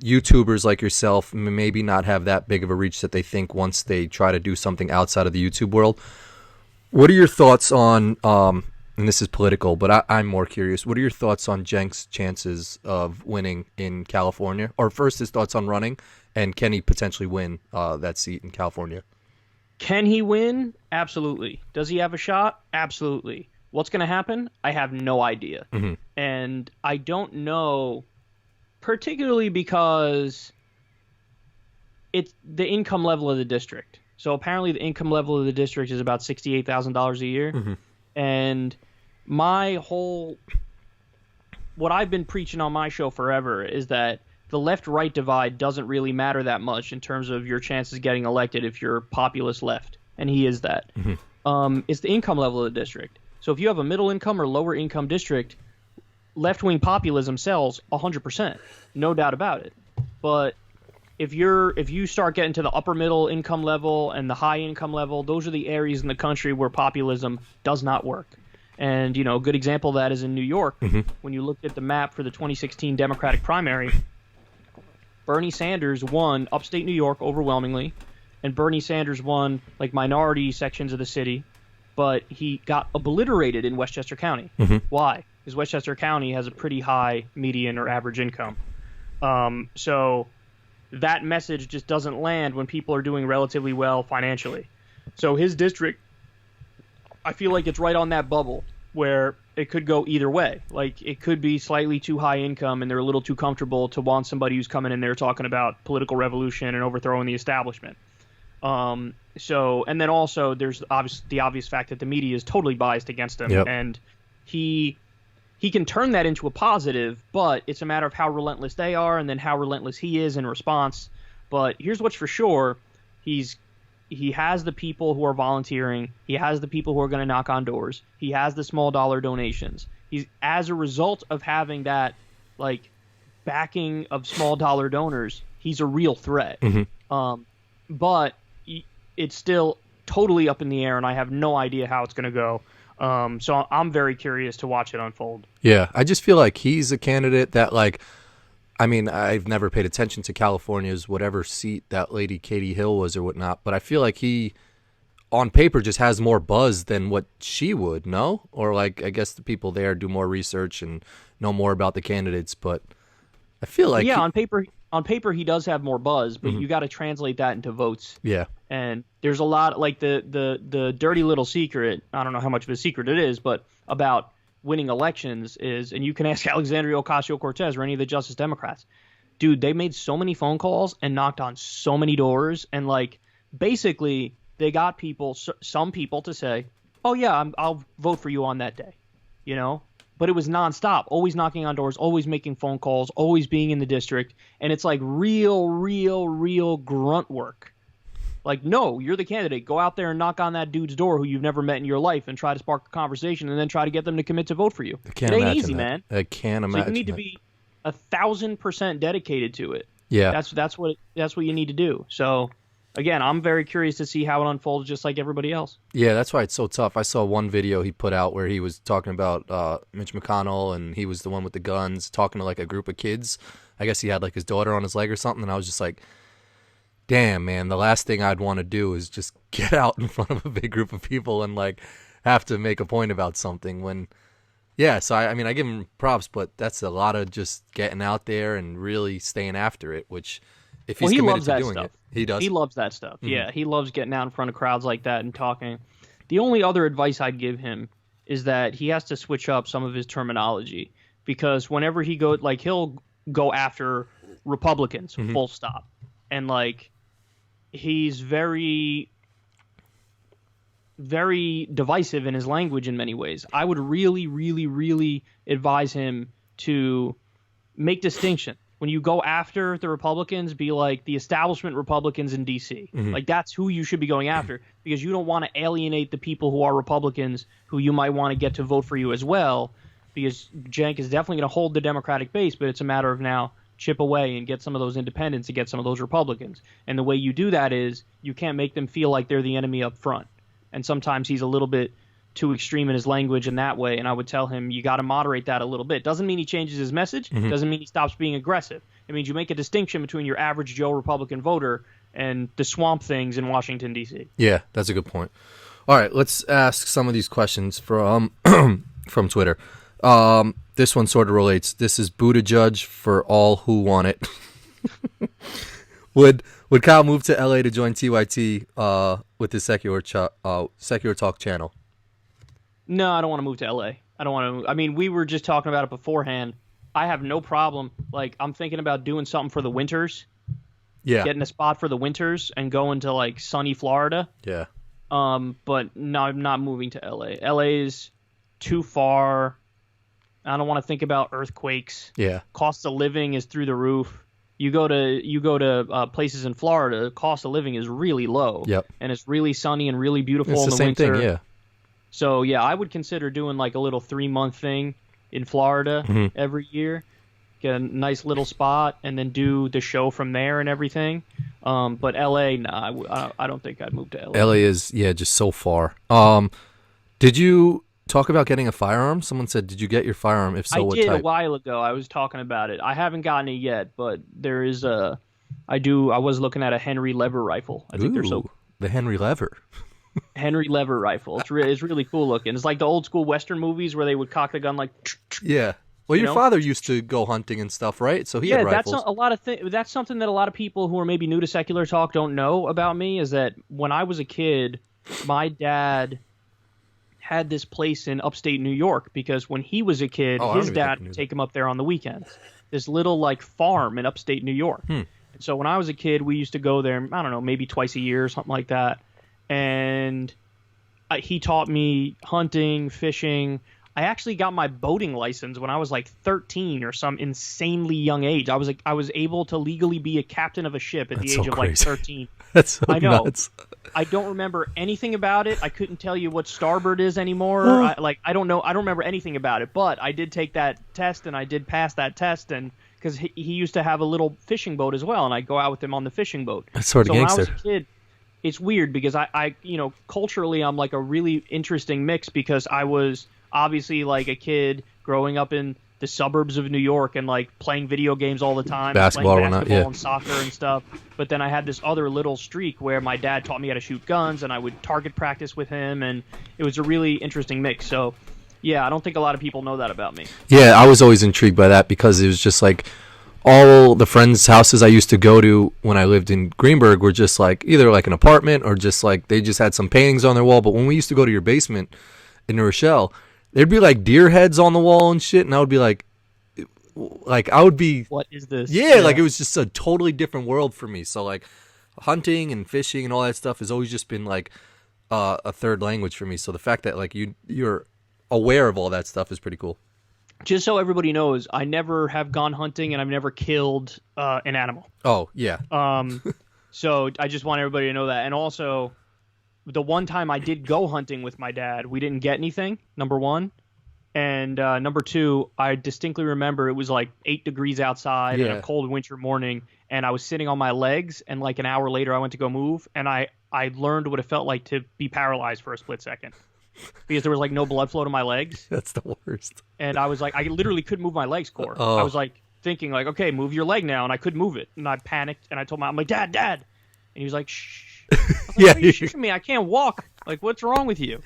YouTubers like yourself maybe not have that big of a reach that they think once they try to do something outside of the YouTube world. What are your thoughts on, and this is political, but I'm more curious, what are your thoughts on Cenk's chances of winning in California? Or first, his thoughts on running, and can he potentially win that seat in California? Can he win? Absolutely. Does he have a shot? Absolutely. What's going to happen? I have no idea. Mm-hmm. And I don't know, particularly because it's the income level of the district. So apparently the income level of the district is about $68,000 a year. Mm-hmm. And what I've been preaching on my show forever is that the left-right divide doesn't really matter that much in terms of your chances of getting elected if you're populist left. And he is that. Mm-hmm. It's the income level of the district. So if you have a middle income or lower income district, left-wing populism sells 100%, no doubt about it. But if you start getting to the upper middle income level and the high income level, those are the areas in the country where populism does not work. And a good example of that is in New York. Mm-hmm. When you looked at the map for the 2016 Democratic primary, Bernie Sanders won upstate New York overwhelmingly, and Bernie Sanders won like minority sections of the city. But he got obliterated in Westchester County. Mm-hmm. Why? Because Westchester County has a pretty high median or average income. So that message just doesn't land when people are doing relatively well financially. So his district, I feel like it's right on that bubble where it could go either way. Like, it could be slightly too high income and they're a little too comfortable to want somebody who's coming in there talking about political revolution and overthrowing the establishment. So, and then also there's the obvious fact that the media is totally biased against him. Yep. And he can turn that into a positive, but it's a matter of how relentless they are and then how relentless he is in response. But here's what's for sure. He has the people who are volunteering. He has the people who are going to knock on doors. He has the small dollar donations. He's, as a result of having that, like, backing of small dollar donors, he's a real threat. Mm-hmm. But it's still totally up in the air, and I have no idea how it's going to go. So I'm very curious to watch it unfold. Yeah, I just feel like he's a candidate that, like, I mean, I've never paid attention to California's whatever seat that lady Katie Hill was or whatnot, but I feel like he, on paper, just has more buzz than what she would, no? Or, like, I guess the people there do more research and know more about the candidates, but I feel like... Yeah, on paper he does have more buzz, but you got to translate that into votes. Yeah. And there's a lot, like, the dirty little secret, I don't know how much of a secret it is, but about winning elections is, and you can ask Alexandria Ocasio-Cortez or any of the Justice Democrats, dude, they made so many phone calls and knocked on so many doors, and, like, basically they got some people to say, oh yeah, I'll vote for you on that day, you know? But it was nonstop, always knocking on doors, always making phone calls, always being in the district, and it's like real grunt work. Like, no, you're the candidate. Go out there and knock on that dude's door who you've never met in your life and try to spark a conversation and then try to get them to commit to vote for you. It ain't easy, man. I can't imagine. So you need to be 1,000% dedicated to it. Yeah. That's what you need to do. So, again, I'm very curious to see how it unfolds, just like everybody else. Yeah, that's why it's so tough. I saw one video he put out where he was talking about Mitch McConnell, and he was the one with the guns, talking to, like, a group of kids. I guess he had, like, his daughter on his leg or something, and I was just like, damn, man, the last thing I'd want to do is just get out in front of a big group of people and, like, have to make a point about something when, yeah, so I mean, I give him props, but that's a lot of just getting out there and really staying after it, which if he's committed to doing it, he does. He loves that stuff. Mm-hmm. Yeah, he loves getting out in front of crowds like that and talking. The only other advice I'd give him is that he has to switch up some of his terminology, because whenever he goes, like, he'll go after Republicans, full stop. And, like, he's very, very divisive in his language in many ways. I would really advise him to make distinction. When you go after the Republicans, be like the establishment Republicans in D.C. Like, that's who you should be going after, because you don't want to alienate the people who are Republicans who you might want to get to vote for you as well, because Cenk is definitely going to hold the Democratic base, but it's a matter of now chip away and get some of those independents and get some of those Republicans. And the way you do that is you can't make them feel like they're the enemy up front. And sometimes he's a little bit too extreme in his language in that way, and I would tell him you got to moderate that a little bit. Doesn't mean he changes his message, doesn't mean he stops being aggressive. It means you make a distinction between your average Joe Republican voter and the swamp things in Washington, D.C. Yeah, that's a good point. All right, let's ask some of these questions from from Twitter. This one sort of relates. This is Buttigieg for all who want it. Would Kyle move to LA to join TYT with his Secular Talk channel? No, I don't want to move to LA. I don't want to. I mean, we were just talking about it beforehand. I have no problem. Like, I'm thinking about doing something for the winters. Yeah. Getting a spot for the winters and going to, like, sunny Florida. Yeah. But no, I'm not moving to LA. LA is too far. I don't want to think about earthquakes. Yeah. Cost of living is through the roof. You go to places in Florida, cost of living is really low. Yep. And it's really sunny and really beautiful it's in the the winter. Same thing, yeah. So, yeah, I would consider doing, like, a little 3-month thing in Florida every year. Get a nice little spot and then do the show from there and everything. But LA, nah, I don't think I'd move to LA. LA is, yeah, just so far. Did you talk about getting a firearm? Someone said, did you get your firearm? If so, what type? I did a while ago. I was talking about it. I haven't gotten it yet, but there is a... I was looking at a Henry Lever rifle. I think they're so... The Henry Lever. Henry Lever rifle. It's really cool looking. It's like the old school Western movies where they would cock the gun like... Yeah. Well, you your know? father used to go hunting and stuff, right? So he had Yeah, that's rifles. a lot of that's something that a lot of people who are maybe new to secular talk don't know about me is that when I was a kid, my dad had this place in upstate New York because when he was a kid, Oh, I don't his even think dad I knew would that. take him up there on the weekends. This little like farm in upstate New York. And so when I was a kid, we used to go there, I don't know, maybe twice a year or something like that. And he taught me hunting, fishing. I actually got my boating license when I was like 13 or some insanely young age. I was able to legally be a captain of a ship at That's the age so of like crazy. 13. That's so I know. nuts. I don't remember anything about it. I couldn't tell you what starboard is anymore. I don't know. I don't remember anything about it. But I did take that test and I did pass that test, and because he used to have a little fishing boat as well, and I'd go out with him on the fishing boat. That's sort of So when gangster. I was a kid, it's weird because culturally I'm like a really interesting mix because I was obviously like a kid growing up in the suburbs of New York and like playing video games all the time, Basketball playing or not, basketball yeah. and soccer and stuff. But then I had this other little streak where my dad taught me how to shoot guns and I would target practice with him, and it was a really interesting mix. So yeah, I don't think a lot of people know that about me. Yeah, I was always intrigued by that because it was just like all the friends' houses I used to go to when I lived in Greenberg were just like either like an apartment or just like they just had some paintings on their wall. But when we used to go to your basement in New Rochelle, there'd be like deer heads on the wall and shit, and I would be like I would be What is this? yeah, like it was just a totally different world for me. So like hunting and fishing and all that stuff has always just been like a third language for me. So the fact that like you're aware of all that stuff is pretty cool. Just so everybody knows, I never have gone hunting and I've never killed an animal. Oh yeah, So I just want everybody to know that. And also, the one time I did go hunting with my dad, we didn't get anything, number one. And number two, I distinctly remember it was like 8 degrees outside and Yeah. a cold winter morning, and I was sitting on my legs, and like an hour later I went to go move, and I learned what it felt like to be paralyzed for a split second. Because there was like no blood flow to my legs. that's the worst. And I was like, I literally couldn't move my legs, Core. Oh. I was like thinking like, okay, move your leg now, and I couldn't move it. And I panicked, and I told I'm like, Dad. And he was like, shh. I was like, Yeah, why are you shushing me? I can't walk. Like, what's wrong with you?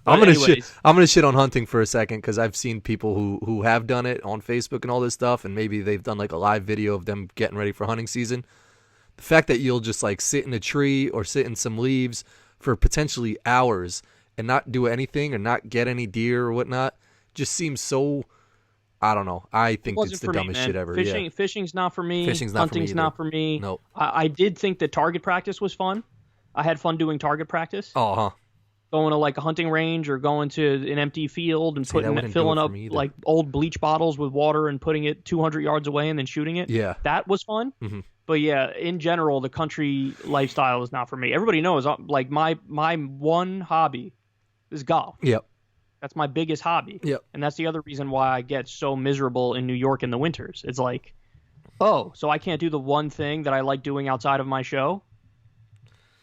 I'm But gonna shit. anyways, I'm gonna shit on hunting for a second because I've seen people who have done it on Facebook and all this stuff, and maybe they've done like a live video of them getting ready for hunting season. The fact that you'll just like sit in a tree or sit in some leaves for potentially hours and not do anything or not get any deer or whatnot just seems so. I don't know. I think wasn't it's the for me, dumbest man. shit ever. Yeah. Fishing's not for me. Fishing's not for me Hunting's either. not for me. Nope. I did think that target practice was fun. I had fun doing target practice. Oh, huh. Going to like a hunting range or going to an empty field and See, that wouldn't do filling it for up me either. like old bleach bottles with water and putting it 200 yards away and then shooting it. Yeah. That was fun. Mhm. But yeah, in general, the country lifestyle is not for me. Everybody knows like my one hobby is golf. Yep. That's my biggest hobby. Yep. And that's the other reason why I get so miserable in New York in the winters. It's like, oh, so I can't do the one thing that I like doing outside of my show?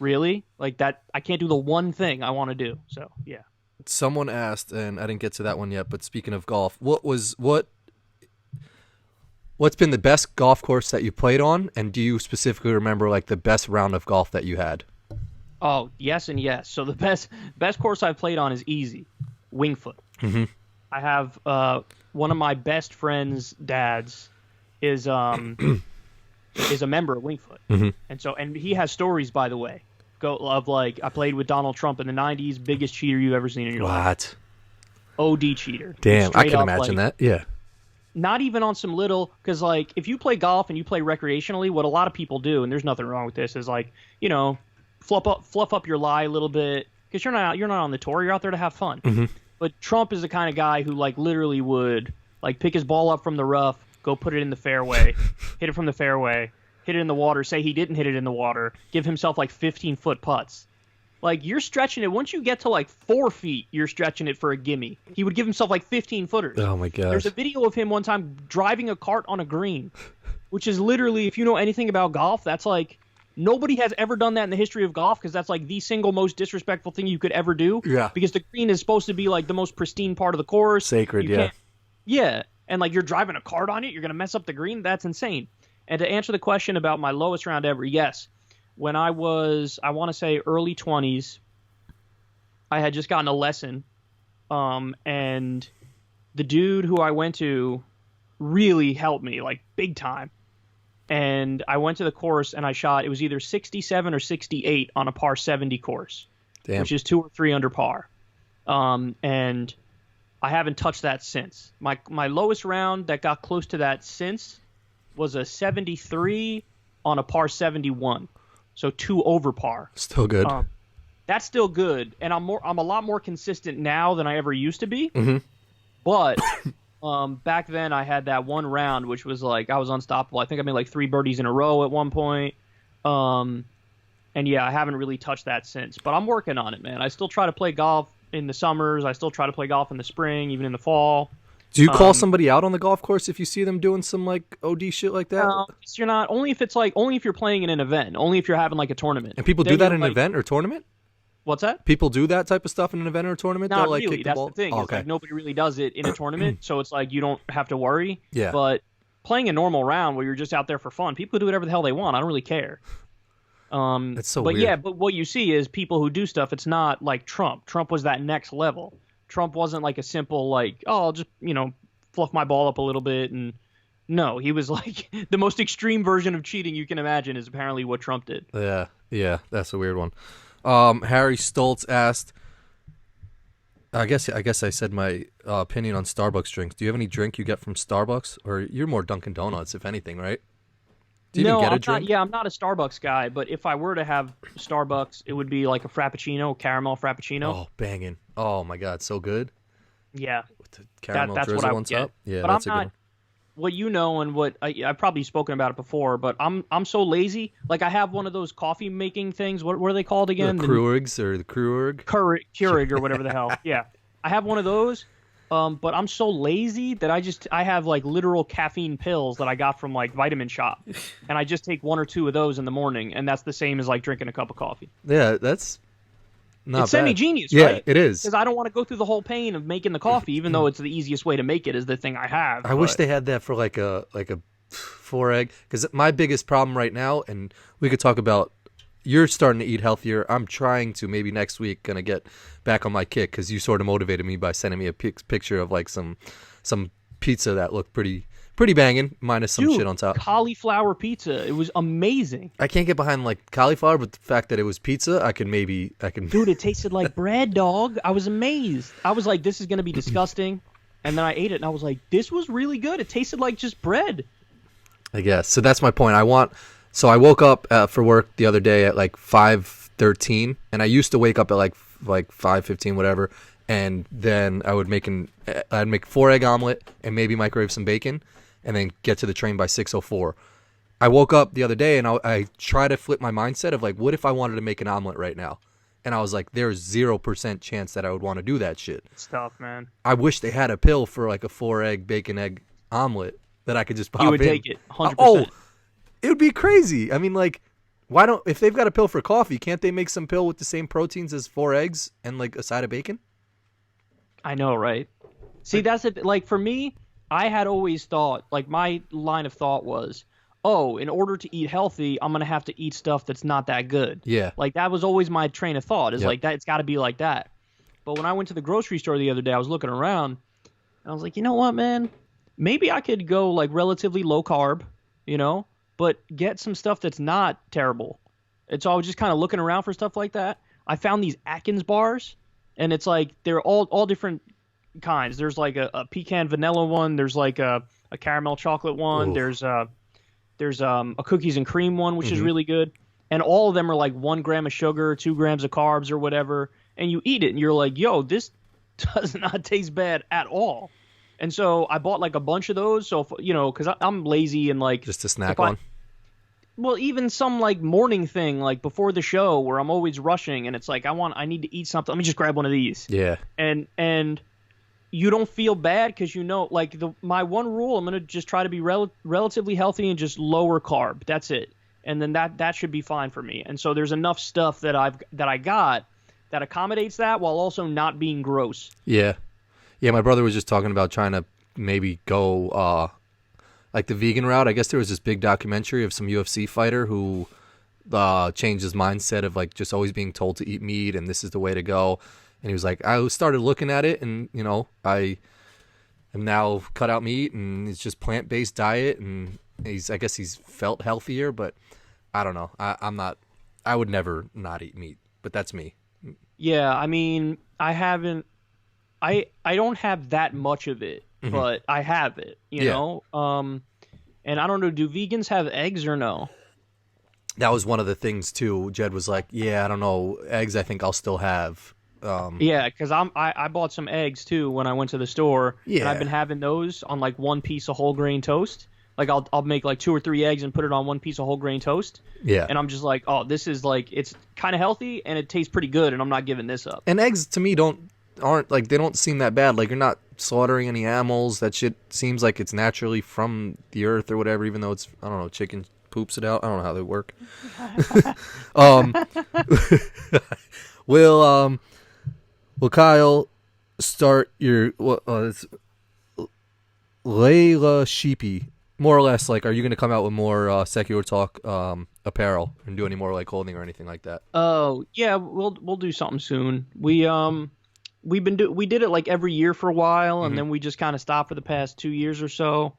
Really? Like that, I can't do the one thing I want to do. So, yeah. Someone asked, and I didn't get to that one yet, but speaking of golf, what's been the best golf course that you played on, and do you specifically remember like the best round of golf that you had? Oh, yes and yes. So the best course I've played on is easy, Wingfoot. Mhm. I have one of my best friends' dads is is a member of Wingfoot, and he has stories, by the way, of like I played with Donald Trump in the '90s, biggest cheater you've ever seen in your life. What? OD cheater. Damn, I Straight can up, imagine like, that. Yeah. Not even on some little, because like if you play golf and you play recreationally, what a lot of people do, and there's nothing wrong with this, is like fluff up your lie a little bit, because you're not on the tour, you're out there to have fun. But Trump is the kind of guy who like literally would like pick his ball up from the rough, go put it in the fairway, hit it from the fairway, hit it in the water, say he didn't hit it in the water, give himself like 15-foot putts. Like, you're stretching it. Once you get to like 4 feet, you're stretching it for a gimme. He would give himself like 15-footers. Oh my gosh. There's a video of him one time driving a cart on a green, which is literally, if you know anything about golf, that's like, nobody has ever done that in the history of golf, because that's like the single most disrespectful thing you could ever do. Yeah. Because the green is supposed to be like the most pristine part of the course. Sacred, You yeah. can't- Yeah. And like you're driving a cart on it, you're going to mess up the green. That's insane. And to answer the question about my lowest round ever, yes. When I was, I want to say early 20s, I had just gotten a lesson. And the dude who I went to really helped me, like big time. And I went to the course and I shot, it was either 67 or 68 on a par 70 course, Damn. which is 2 or 3 under par. And I haven't touched that since. My lowest round that got close to that since was a 73 on a par 71. So 2 over par. Still good. That's still good. And I'm a lot more consistent now than I ever used to be. Mm-hmm. But back then I had that one round, which was like, I was unstoppable. I think I made like 3 birdies in a row at one point. And yeah, I haven't really touched that since. But I'm working on it, man. I still try to play golf in the summers. I still try to play golf in the spring, even in the fall. Do you call somebody out on the golf course if you see them doing some like OD shit like that? You're not, only if you're playing in an event, only if you're having like a tournament. And people do that in an event or tournament? What's that? People do that type of stuff in an event or a tournament? Not like, really. kick That's ball? the thing. Oh, It's like nobody really does it in a tournament, so it's like you don't have to worry. Yeah. But playing a normal round where you're just out there for fun, people do whatever the hell they want. I don't really care. That's so but weird. yeah, but what you see is people who do stuff. It's not like Trump. Trump was that next level. Trump wasn't like a simple like, oh, I'll just fluff my ball up a little bit, and no, he was like the most extreme version of cheating you can imagine is apparently what Trump did. Yeah, that's a weird one. Harry Stoltz asked, I guess I said my opinion on Starbucks drinks. Do you have any drink you get from Starbucks? Or you're more Dunkin' Donuts, if anything, right? Do you even get a drink? I'm not a Starbucks guy, but if I were to have Starbucks, it would be like a Frappuccino, caramel Frappuccino. Oh, banging. Oh, my God, so good. Yeah. With the caramel that's what drizzle I would on get. top. Yeah, but that's I'm a good not, one. what you know and what I've probably spoken about it before, but I'm so lazy. Like I have one of those coffee making things. What are they called again? The Kruigs or the Kruig? Keurig or whatever the hell. Yeah. I have one of those. But I'm so lazy that I have like literal caffeine pills that I got from like Vitamin Shop, and I just take 1 or 2 of those in the morning, and that's the same as like drinking a cup of coffee. Yeah, that's not it's bad. semi-genius, yeah, right? it is. Because I don't want to go through the whole pain of making the coffee, even though it's the easiest way to make it is the thing I have. I wish they had that for like a 4-egg, because my biggest problem right now, and we could talk about. You're starting to eat healthier. I'm trying to, maybe next week, gonna get back on my kick because you sort of motivated me by sending me a picture of like some pizza that looked pretty banging, minus some shit on top. Cauliflower pizza. It was amazing. I can't get behind like cauliflower, but the fact that it was pizza, I can. Dude, it tasted like bread, dog. I was amazed. I was like, this is gonna be disgusting, and then I ate it and I was like, this was really good. It tasted like just bread. I guess so. That's my point. So I woke up for work the other day at like 5:13, and I used to wake up at like 5:15, whatever, and then I'd make 4-egg omelet and maybe microwave some bacon, and then get to the train by 6:04. I woke up the other day and I try to flip my mindset of like, what if I wanted to make an omelet right now? And I was like, there's 0% chance that I would want to do that shit. It's tough, man. I wish they had a pill for like a 4-egg bacon egg omelet that I could just pop in. You would take it, 100%. Oh. It would be crazy. I mean, like, if they've got a pill for coffee, can't they make some pill with the same proteins as 4 eggs and like a side of bacon? I know, right? See, that's it. Like for me, I had always thought, like my line of thought was, oh, in order to eat healthy, I'm gonna have to eat stuff that's not that good. Yeah. Like that was always my train of thought. Is Yep. like that. It's got to be like that. But when I went to the grocery store the other day, I was looking around, and I was like, you know what, man? Maybe I could go like relatively low carb, but get some stuff that's not terrible. And so I was just kind of looking around for stuff like that. I found these Atkins bars, and it's like they're all different kinds. There's like a pecan vanilla one. There's like a caramel chocolate one. Oof. There's a cookies and cream one, which is really good. And all of them are like 1 gram of sugar, 2 grams of carbs or whatever. And you eat it, and you're like, yo, this does not taste bad at all. And so I bought like a bunch of those. So, because I'm lazy and like. Just a snack on? Well, even some like morning thing, like before the show where I'm always rushing and it's like, I need to eat something. Let me just grab one of these. Yeah. And you don't feel bad because like my one rule, I'm going to just try to be relatively healthy and just lower carb. That's it. And then that should be fine for me. And so there's enough stuff that I got that accommodates that while also not being gross. Yeah. Yeah, my brother was just talking about trying to maybe go like the vegan route. I guess there was this big documentary of some UFC fighter who changed his mindset of like just always being told to eat meat and this is the way to go. And he was like, I started looking at it and, I and now cut out meat, and it's just plant-based diet, and I guess he's felt healthier, but I don't know. I would never not eat meat, but that's me. Yeah, I mean, I don't have that much of it, but I have it, you know? And I don't know, do vegans have eggs or no? That was one of the things too. Jed was like, "Yeah, I don't know, eggs. I think I'll still have." Yeah, because I bought some eggs too when I went to the store, and I've been having those on like one piece of whole grain toast. Like I'll make like 2 or 3 eggs and put it on one piece of whole grain toast. Yeah, and I'm just like, oh, this is like it's kind of healthy and it tastes pretty good, and I'm not giving this up. and eggs to me aren't like they don't seem that bad. Like you're not slaughtering any animals. That shit seems like it's naturally from the earth or whatever. Even though it's I don't know, chicken poops it out. I don't know how they work. Will Kyle start your it's Layla Sheepy, more or less, like, are you going to come out with more Secular Talk apparel and do any more like clothing or anything like that? Oh yeah, we'll do something soon. We did it like every year for a while, and then we just kind of stopped for the past 2 years or so.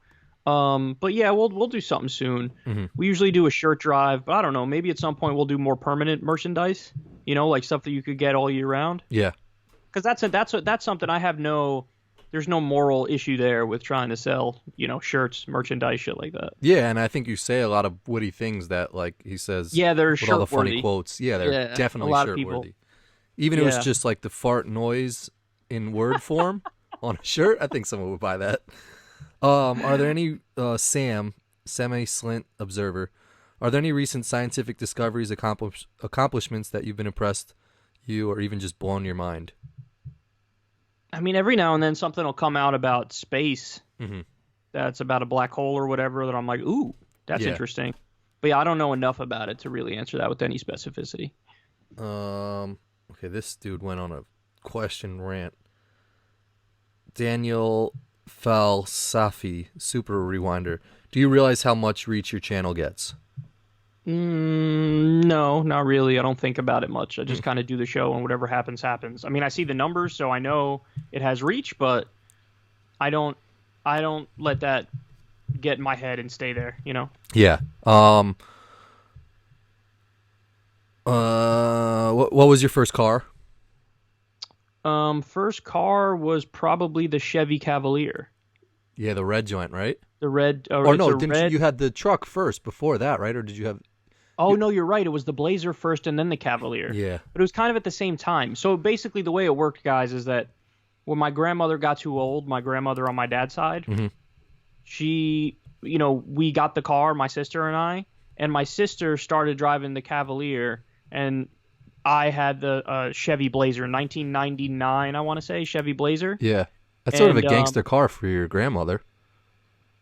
But yeah, we'll do something soon. We usually do a shirt drive, but I don't know, maybe at some point we'll do more permanent merchandise. You know, like stuff that you could get all year round. Yeah, because that's something I have there's no moral issue there with trying to sell, you know, shirts, merchandise, shit like that. Yeah, and I think you say a lot of witty things that, like he says. Yeah, they're with all the funny quotes. Yeah, they're definitely shirt-worthy. Even if it was just like the fart noise in word form on a shirt, I think someone would buy that. Are there any Semi-Slint Observer? Are there any recent scientific discoveries, accomplishments that you've been impressed, or even just blown your mind? I mean, every now and then something will come out about space that's about a black hole or whatever that I'm like, ooh, that's interesting. But yeah, I don't know enough about it to really answer that with any specificity. Okay, this dude went on a question rant. Daniel Falsafi, Super Rewinder. Do you realize how much reach your channel gets? No, not really. I don't think about it much. I just kind of do the show, and whatever happens, happens. I mean, I see the numbers, so I know it has reach, but I don't let that get in my head and stay there, you know? Yeah. What was your first car? First car was probably the Chevy Cavalier. Yeah, the red joint, right? The red. Or no, you had the truck first before that, right? Or did you have? Oh, no, you're right. It was the Blazer first and then the Cavalier. Yeah. But it was kind of at the same time. So basically the way it worked, guys, is that when my grandmother got too old, my grandmother on my dad's side, she, you know, we got the car, my sister and my sister started driving the Cavalier, and I had the Chevy Blazer, 1999, I want to say, Chevy Blazer. Yeah. That's sort of a gangster car for your grandmother.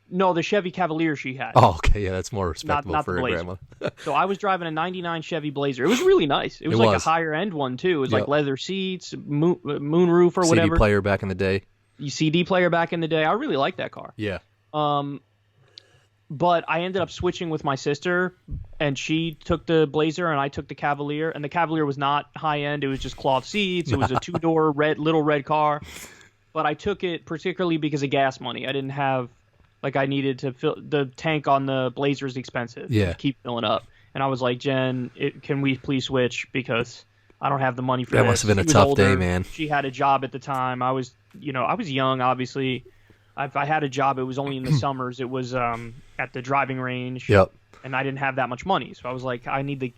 No, the Chevy Cavalier she had. Oh, okay, yeah, that's more respectable not for her grandma. So I was driving a 99 Chevy Blazer. It was really nice. It was like a higher end one too. It was like leather seats, moon roof or whatever. CD player back in the day. CD player back in the day. I really liked that car. Yeah. But I ended up switching with my sister, and she took the Blazer and I took the Cavalier. And the Cavalier was not high end. It was just cloth seats. It was a 2-door little red car. But I took it particularly because of gas money. I didn't have. Like, I needed to fill the tank on the Blazer is expensive. Yeah. To keep filling up. And I was like, Jen, can we please switch? Because I don't have the money for this. That must have been a tough day, man. She had a job at the time. I was young, obviously. If I had a job, it was only in the summers. It was at the driving range. Yep. And I didn't have that much money. So I was like, I need the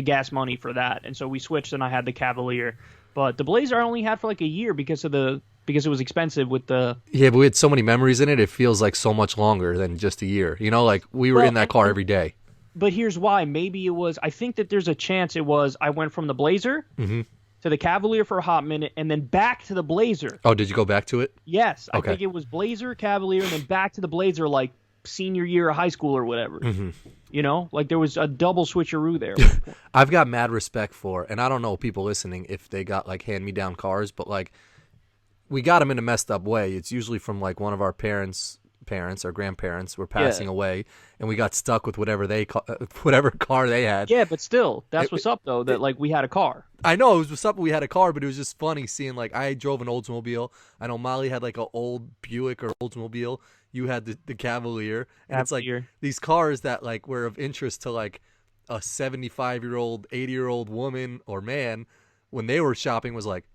gas money for that. And so we switched, and I had the Cavalier. But the Blazer I only had for like a year because it was expensive with the... Yeah, but we had so many memories in it, it feels like so much longer than just a year. You know, like we were in that car every day. But here's why. Maybe it was... I think that there's a chance it was I went from the Blazer to the Cavalier for a hot minute and then back to the Blazer. Oh, did you go back to it? Yes. Okay. I think it was Blazer, Cavalier, and then back to the Blazer like senior year of high school or whatever. You know? Like there was a double switcheroo there. I've got mad respect for, and I don't know people listening if they got like hand-me-down cars, but like... We got them in a messed up way. It's usually from like one of our parents parents, our grandparents, were passing away, and we got stuck with whatever car they had. Yeah, but still, that's what's up though. That like we had a car. I know it was what's up. We had a car, but it was just funny seeing like I drove an Oldsmobile. I know Molly had like an old Buick or Oldsmobile. You had the Cavalier, and it's like these cars that like were of interest to like a 75-year-old, 80-year-old woman or man when they were shopping was like,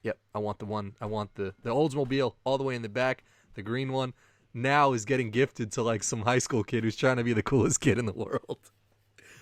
yep, I want the one. I want the Oldsmobile all the way in the back, the green one. Now is getting gifted to like some high school kid who's trying to be the coolest kid in the world.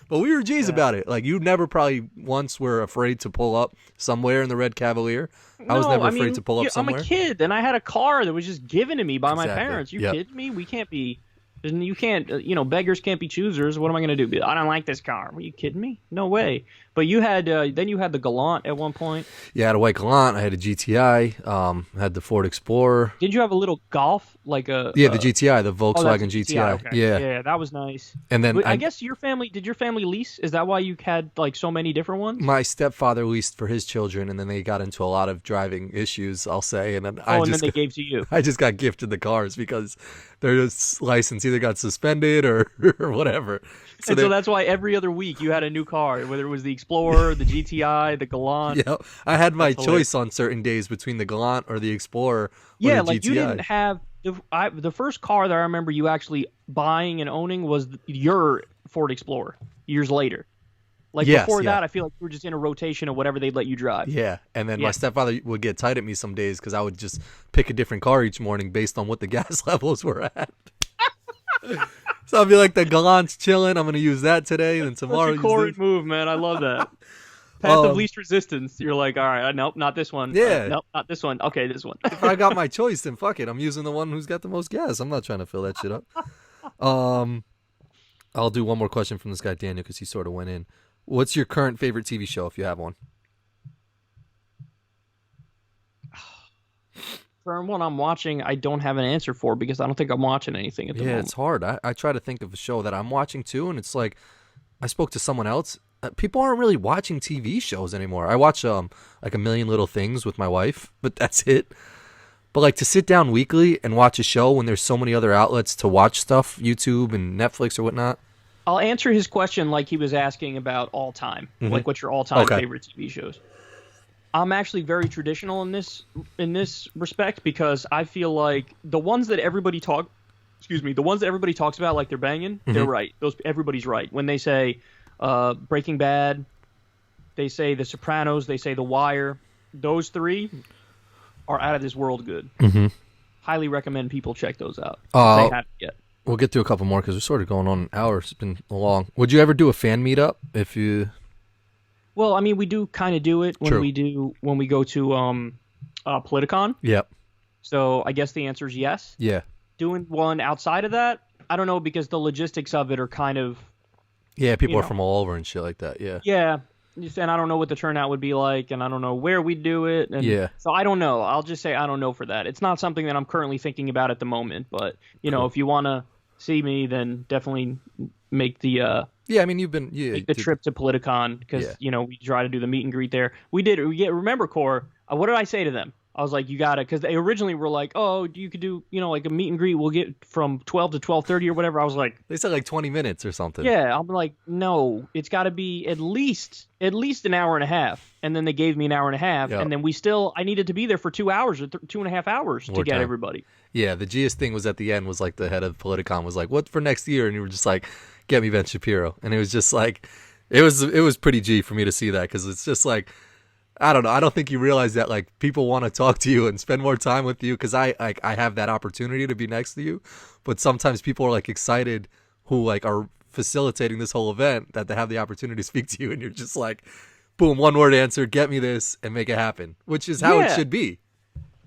But we were G's about it. Like you never probably once were afraid to pull up somewhere in the red Cavalier. I was never afraid to pull up somewhere. I'm a kid and I had a car that was just given to me by my parents. You kidding me? We can't be. You can't, beggars can't be choosers. What am I going to do? I don't like this car. Are you kidding me? No way. But you had, then you had the Galant at one point. Yeah, I had a white Galant. I had a GTI. I had the Ford Explorer. Did you have a little Golf? The GTI, the Volkswagen GTI. Okay. Yeah. Yeah, that was nice. And then I guess did your family lease? Is that why you had like so many different ones? My stepfather leased for his children, and then they got into a lot of driving issues, I'll say. And then then they gave to you. I just got gifted the cars because their license either got suspended or whatever. So that's why every other week you had a new car, whether it was the Explorer, the GTI, the Galant. Yeah, I had my choice on certain days between the Galant or the Explorer. Or yeah, the like GTI. You didn't have the first car that I remember you actually buying and owning was your Ford Explorer years later. Like before that, I feel like you were just in a rotation of whatever they'd let you drive. Yeah, and then my stepfather would get tight at me some days because I would just pick a different car each morning based on what the gas levels were at. So I'll be like, the Galant's chilling. I'm going to use that today. And then tomorrow. That's a Corin move, man. I love that. Path of least resistance. You're like, all right, nope, not this one. Yeah. Nope, not this one. Okay, this one. If I got my choice, then fuck it. I'm using the one who's got the most gas. I'm not trying to fill that shit up. I'll do one more question from this guy, Daniel, because he sort of went in. What's your current favorite TV show, if you have one? For one I'm watching, I don't have an answer for because I don't think I'm watching anything at the moment. Yeah, it's hard. I try to think of a show that I'm watching too, and it's like I spoke to someone else. People aren't really watching TV shows anymore. I watch like A Million Little Things with my wife, but that's it. But like to sit down weekly and watch a show when there's so many other outlets to watch stuff, YouTube and Netflix or whatnot. I'll answer his question like he was asking about all time, like what's your all-time favorite TV shows. I'm actually very traditional in this respect because I feel like the ones that everybody talks about like they're banging, they're right. Everybody's right. When they say Breaking Bad, they say The Sopranos, they say The Wire, those three are out of this world good. Highly recommend people check those out. They haven't yet. We'll get through a couple more because we're sort of going on an hour. It's been long. Would you ever do a fan meetup if you... Well, I mean, we do kind of do it when we go to Politicon. Yep. So I guess the answer is yes. Yeah. Doing one outside of that, I don't know because the logistics of it are kind of. Yeah, people are from all over and shit like that. Yeah. Yeah, and I don't know what the turnout would be like, and I don't know where we'd do it. And yeah. So I don't know. I'll just say I don't know for that. It's not something that I'm currently thinking about at the moment. But know, if you want to see me, then definitely make the. Yeah, I mean, you've been the trip to Politicon because we try to do the meet and greet there. We did. Remember, Cor? What did I say to them? I was like, you got to, because they originally were like, oh, you could do like a meet and greet. We'll get from 12 to 12:30 or whatever. I was like, they said like 20 minutes or something. Yeah, I'm like, no, it's got to be at least an hour and a half. And then they gave me an hour and a half, and then I needed to be there for 2 hours or 2.5 hours to get everybody. Yeah, the Gist thing was at the end was like the head of Politicon was like, what for next year? And you were just like, get me Ben Shapiro. And it was just like, it was pretty G for me to see that because it's just like, I don't know. I don't think you realize that like people want to talk to you and spend more time with you because I have that opportunity to be next to you. But sometimes people are like excited who like are facilitating this whole event that they have the opportunity to speak to you and you're just like, boom, one word answer, get me this and make it happen, which is how it should be.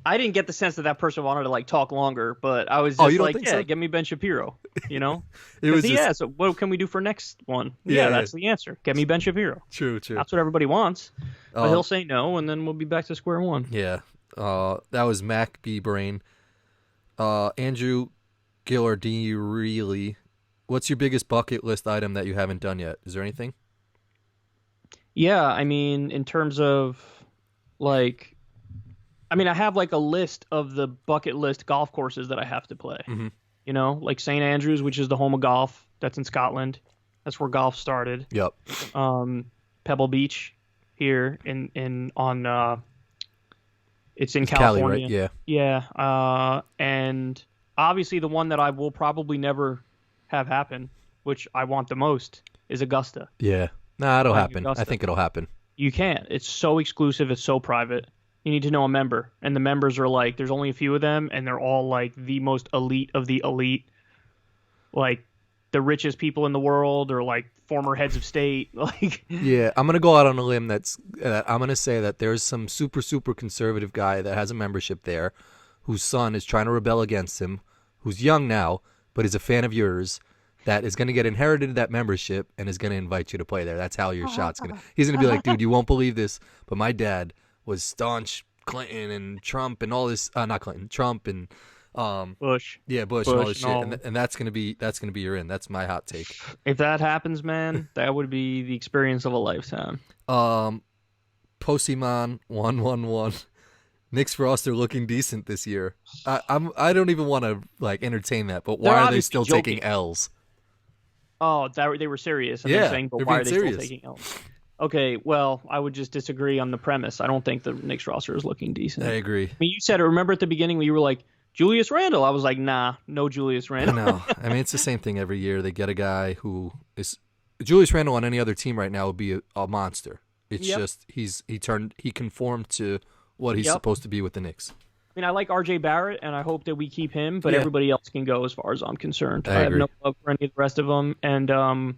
I didn't get the sense that person wanted to like talk longer, but I was just like, so? Give me Ben Shapiro, it was so what can we do for next one? That's the answer. Get me Ben Shapiro. True. That's what everybody wants. But he'll say no, and then we'll be back to square one. Yeah. That was Mac B Brain. Andrew Gillardini, really. What's your biggest bucket list item that you haven't done yet? Is there anything? Yeah, I mean, in terms of like. I mean, I have like a list of the bucket list golf courses that I have to play. You know, like St. Andrews, which is the home of golf. That's in Scotland. That's where golf started. Yep. Pebble Beach here in on it's in It's Cali, California. right? Yeah. Yeah. And obviously the one that I will probably never have happen, which I want the most, is Augusta. Yeah. Nah, it'll Like happen. Augusta. I think it'll happen. You can't. It's so exclusive. It's so private. You need to know a member, and the members are like, there's only a few of them, and they're all like the most elite of the elite, like the richest people in the world, or like former heads of state. Like, Yeah, I'm gonna go out on a limb. I'm gonna say that there's some super conservative guy that has a membership there, whose son is trying to rebel against him, who's young now, but is a fan of yours. That is going to get inherited that membership and is going to invite you to play there. That's how your shot's going to... He's going to be like, dude, you won't believe this, but my dad was staunch Clinton and Trump and all this... not Clinton, Trump and... Bush. Yeah, Bush and all this shit. And that's going to be your in. That's my hot take. If that happens, man, that would be the experience of a lifetime. Postman 111. Knicks roster looking decent this year. I don't even want to like entertain that, but why are they still taking L's? Oh, they were serious. And Yeah, they're saying, but why are they serious. still taking L's? Okay, well, I would just disagree on the premise. I don't think the Knicks roster is looking decent. I agree. I mean, you said it. Remember at the beginning when you were like, Julius Randle? I was like, nah, no Julius Randle. No, I mean, it's the same thing every year. They get a guy who is... Julius Randle on any other team right now would be a monster. It's just he conformed to what he's supposed to be with the Knicks. I mean, I like R.J. Barrett, and I hope that we keep him, but everybody else can go as far as I'm concerned. I have no love for any of the rest of them. And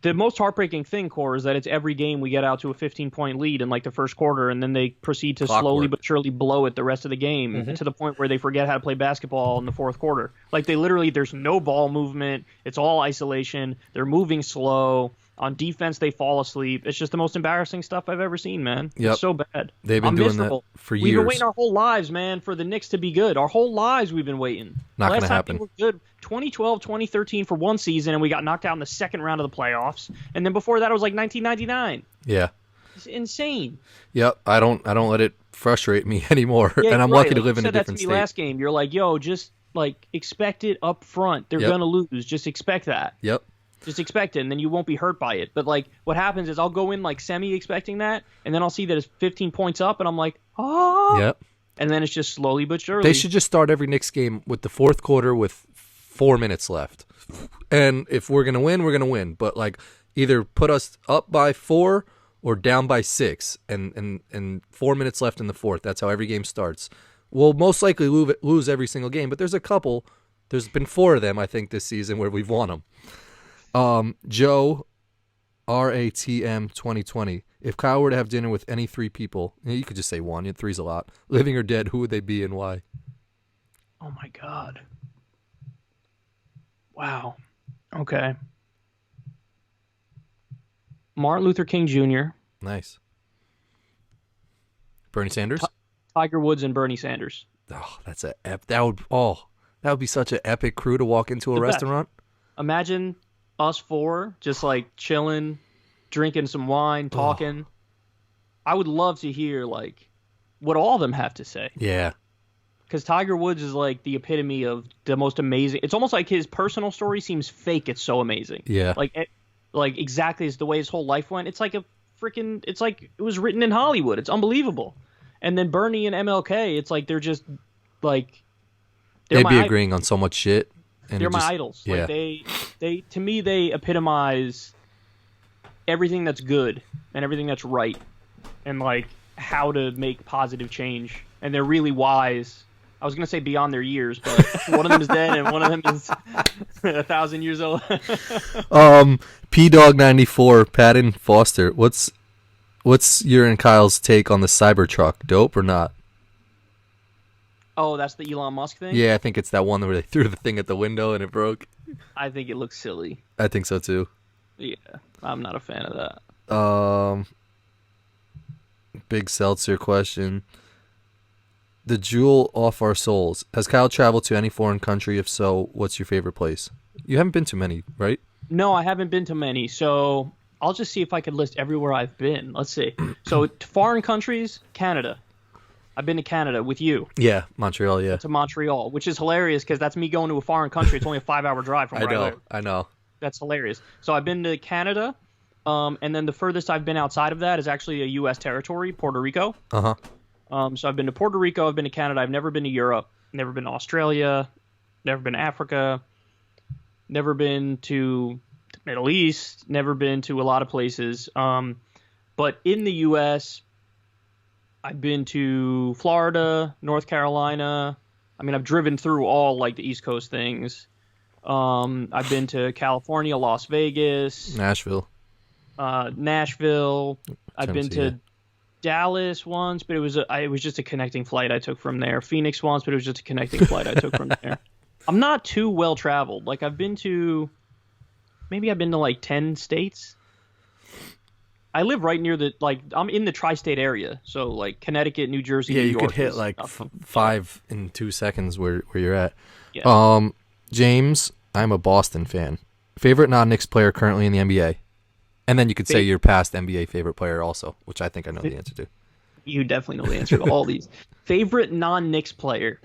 the most heartbreaking thing, Cor, is that it's every game we get out to a 15-point lead in like the first quarter, and then they proceed to slowly but surely blow it the rest of the game to the point where they forget how to play basketball in the fourth quarter. Like they literally, there's no ball movement. It's all isolation. They're moving slow. On defense, they fall asleep. It's just the most embarrassing stuff I've ever seen, man. It's so bad. They've been doing that for years. We've been waiting our whole lives, man, for the Knicks to be good. Our whole lives we've been waiting. Not going to happen. Last time they were good, 2012, 2013 for one season, and we got knocked out in the second round of the playoffs. And then before that, it was like 1999. Yeah. It's insane. Yep. I don't let it frustrate me anymore. Yeah, and I'm lucky to live in a different state. You said that to me last game. You're like, yo, just like expect it up front. They're going to lose. Just expect that. Yep. Just expect it, and then you won't be hurt by it. But, like, what happens is I'll go in, like, semi-expecting that, and then I'll see that it's 15 points up, and I'm like, oh. Yep. And then it's just slowly but surely. They should just start every Knicks game with the fourth quarter with 4 minutes left. And if we're going to win, we're going to win. But, like, either put us up by 4 or down by 6, and 4 minutes left in the fourth. That's how every game starts. We'll most likely lose every single game, but there's been 4 of them, I think, this season where we've won them. Joe, RATM 2020. If Kyle were to have dinner with any 3 people, you could just say 1. 3's a lot. Living or dead, who would they be and why? Oh my God. Wow. Okay. Martin Luther King Jr. Nice. Bernie Sanders? Tiger Woods and Bernie Sanders. Oh, that would be such an epic crew to walk into a restaurant. Imagine us 4 just like chilling, drinking some wine, talking. I would love to hear like what all of them have to say. Yeah. Because Tiger Woods is like the epitome of the most amazing. It's almost like his personal story seems fake. It's so amazing. Yeah. Like exactly as the way his whole life went. It's like it's like it was written in Hollywood. It's unbelievable. And then Bernie and MLK, it's like they're just like they'd be agreeing on so much shit. And they're my idols. Yeah. Like they to me they epitomize everything that's good and everything that's right and like how to make positive change. And they're really wise. I was gonna say beyond their years, but one of them is dead and one of them is 1,000 years old. P-Dog94, Patton Foster. What's your and Kyle's take on the Cybertruck? Dope or not? Oh, that's the Elon Musk thing? Yeah, I think it's that one where they threw the thing at the window and it broke. I think it looks silly. I think so too. Yeah, I'm not a fan of that. Big Seltzer question. The jewel off our souls. Has Kyle traveled to any foreign country? If so, what's your favorite place? You haven't been to many, right? No, I haven't been to many. So I'll just see if I could list everywhere I've been. Let's see. So foreign countries, Canada. I've been to Canada with you. Yeah, Montreal. Yeah, To Montreal, which is hilarious because that's me going to a foreign country. It's only a 5-hour drive from where I live. I know. That's hilarious. So I've been to Canada, and then the furthest I've been outside of that is actually a U.S. territory, Puerto Rico. So I've been to Puerto Rico, I've been to Canada, I've never been to Europe, never been to Australia, never been to Africa, never been to the Middle East, never been to a lot of places. But in the U.S., I've been to Florida, North Carolina. I mean, I've driven through all like the East Coast things. I've been to California, Las Vegas, Nashville. Nashville. I've been Tennessee, to Dallas once, but it was just a connecting flight I took from there. Phoenix once, but it was just a connecting flight I took from there. I'm not too well traveled. Like I've been to like 10 states. I live right near I'm in the tri-state area, so like Connecticut, New Jersey, Yeah, New you York could hit is like nothing. 5 in 2 seconds where you're at. Yeah. James, I'm a Boston fan. Favorite non-Knicks player currently in the NBA? And then you could say your past NBA favorite player also, which I think I know the answer to. You definitely know the answer to all these. Favorite non-Knicks player?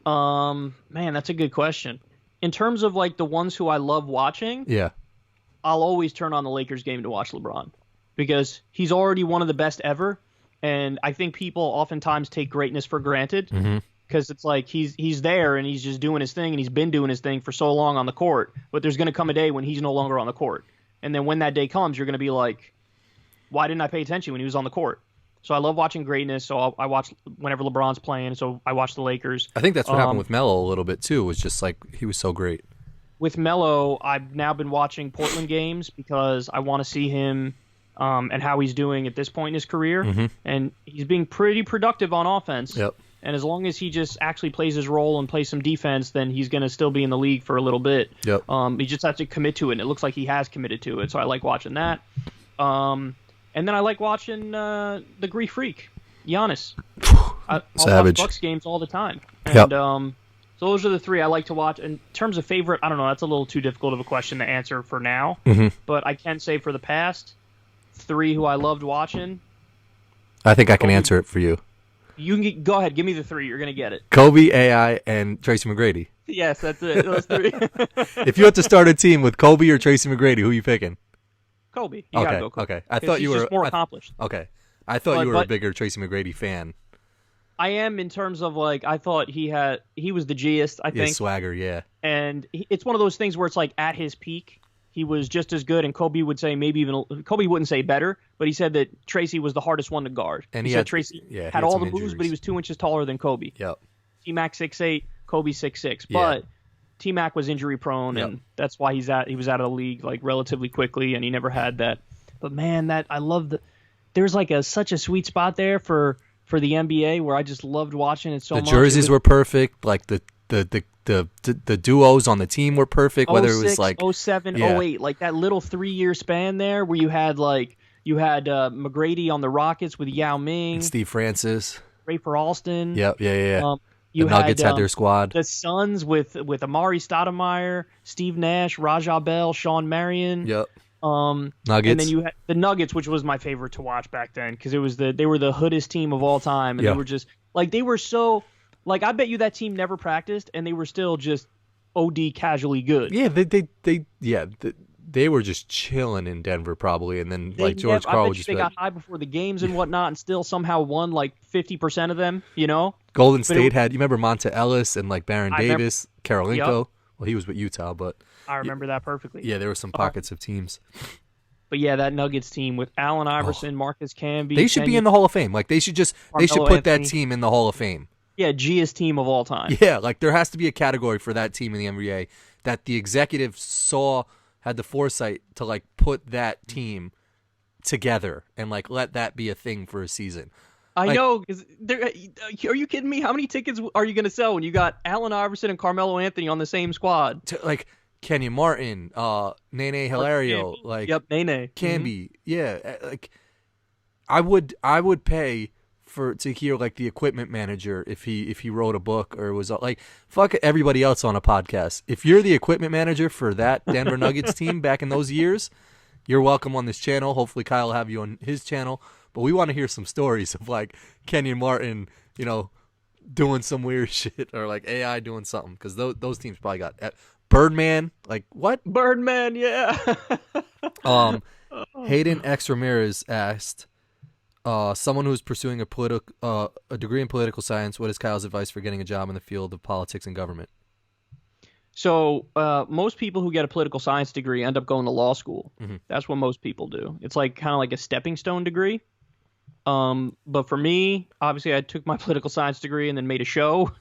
Man, that's a good question. In terms of like the ones who I love watching, Yeah. I'll always turn on the Lakers game to watch LeBron because he's already one of the best ever, and I think people oftentimes take greatness for granted because it's like he's there and he's just doing his thing and he's been doing his thing for so long on the court, but there's going to come a day when he's no longer on the court, and then when that day comes, you're going to be like, why didn't I pay attention when he was on the court? So I love watching greatness. So I watch whenever LeBron's playing. So I watch the Lakers. I think that's what happened with Melo a little bit too. Was just like he was so great. With Melo, I've now been watching Portland games because I want to see him and how he's doing at this point in his career. And he's being pretty productive on offense. Yep. And as long as he just actually plays his role and plays some defense, then he's going to still be in the league for a little bit. Yep. He just has to commit to it, and it looks like he has committed to it. So I like watching that. And then I like watching the Greek Freak, Giannis. I'll watch Bucks games all the time. And so those are the three I like to watch. In terms of favorite, I don't know. That's a little too difficult of a question to answer for now. But I can say for the past, 3 who I loved watching. I think I can answer it for you. You can go ahead. Give me the 3. You're going to get it. Kobe, AI, and Tracy McGrady. Yes, that's it. Those 3. If you had to start a team with Kobe or Tracy McGrady, who are you picking? Kobe. You gotta go Kobe. Okay. I thought you were just more accomplished. Okay. I thought you were a bigger Tracy McGrady fan. I am in terms of like I thought he was the G-est, I think. Yeah, swagger, yeah. And it's one of those things where it's like at his peak, he was just as good, and Kobe would say Kobe wouldn't say better, but he said that Tracy was the hardest one to guard. And he said Tracy had all the moves, but he was 2 inches taller than Kobe. Yep. T-Mac 6'8", Kobe 6'6", but T-Mac was injury prone, and that's why he was out of the league like relatively quickly, and he never had that. But man, I love there's like such a sweet spot there for the NBA where I just loved watching it so much. The jerseys were perfect, like the duos on the team were perfect. Whether it was like 07, 08, like that little 3-year span there where you had McGrady on the Rockets with Yao Ming, and Steve Francis, Rafer Alston. Yeah. The Nuggets had their squad. The Suns with Amari Stoudemire, Steve Nash, Raja Bell, Sean Marion. Yep. Nuggets. And then you had the Nuggets, which was my favorite to watch back then because they were the hoodest team of all time, and they were just like they were so like I bet you that team never practiced, and they were still just OD casually good. Yeah, they were just chilling in Denver probably, and then George Karl would just they got high before the games and whatnot, and still somehow won like 50% of them. You know, Golden State had you remember Monta Ellis and like Baron Davis, Karolinko. Well, he was with Utah, but I remember that perfectly. Yeah, there were some pockets of teams. But yeah, that Nuggets team with Allen Iverson, Marcus Camby. They should be in the Hall of Fame. Like they should put that team in the Hall of Fame. Yeah, Gia's team of all time. Yeah, like there has to be a category for that team in the NBA that the executive had the foresight to like put that team together and like let that be a thing for a season. I know, because are you kidding me? How many tickets are you going to sell when you got Allen Iverson and Carmelo Anthony on the same squad? Like Kenyon Martin, Nene Hilario, like Nene Camby, yeah. Like I would pay to hear like the equipment manager if he wrote a book or was like fuck everybody else on a podcast. If you're the equipment manager for that Denver Nuggets team back in those years, you're welcome on this channel. Hopefully Kyle will have you on his channel. But we want to hear some stories of like Kenyon Martin you know, doing some weird shit or like AI doing something because those teams probably got Birdman. Like what? Birdman, yeah. Hayden X Ramirez asked, someone who's pursuing a degree in political science, what is Kyle's advice for getting a job in the field of politics and government? So most people who get a political science degree end up going to law school. Mm-hmm. That's what most people do. It's like kind of like a stepping stone degree. But for me, obviously, I took my political science degree and then made a show.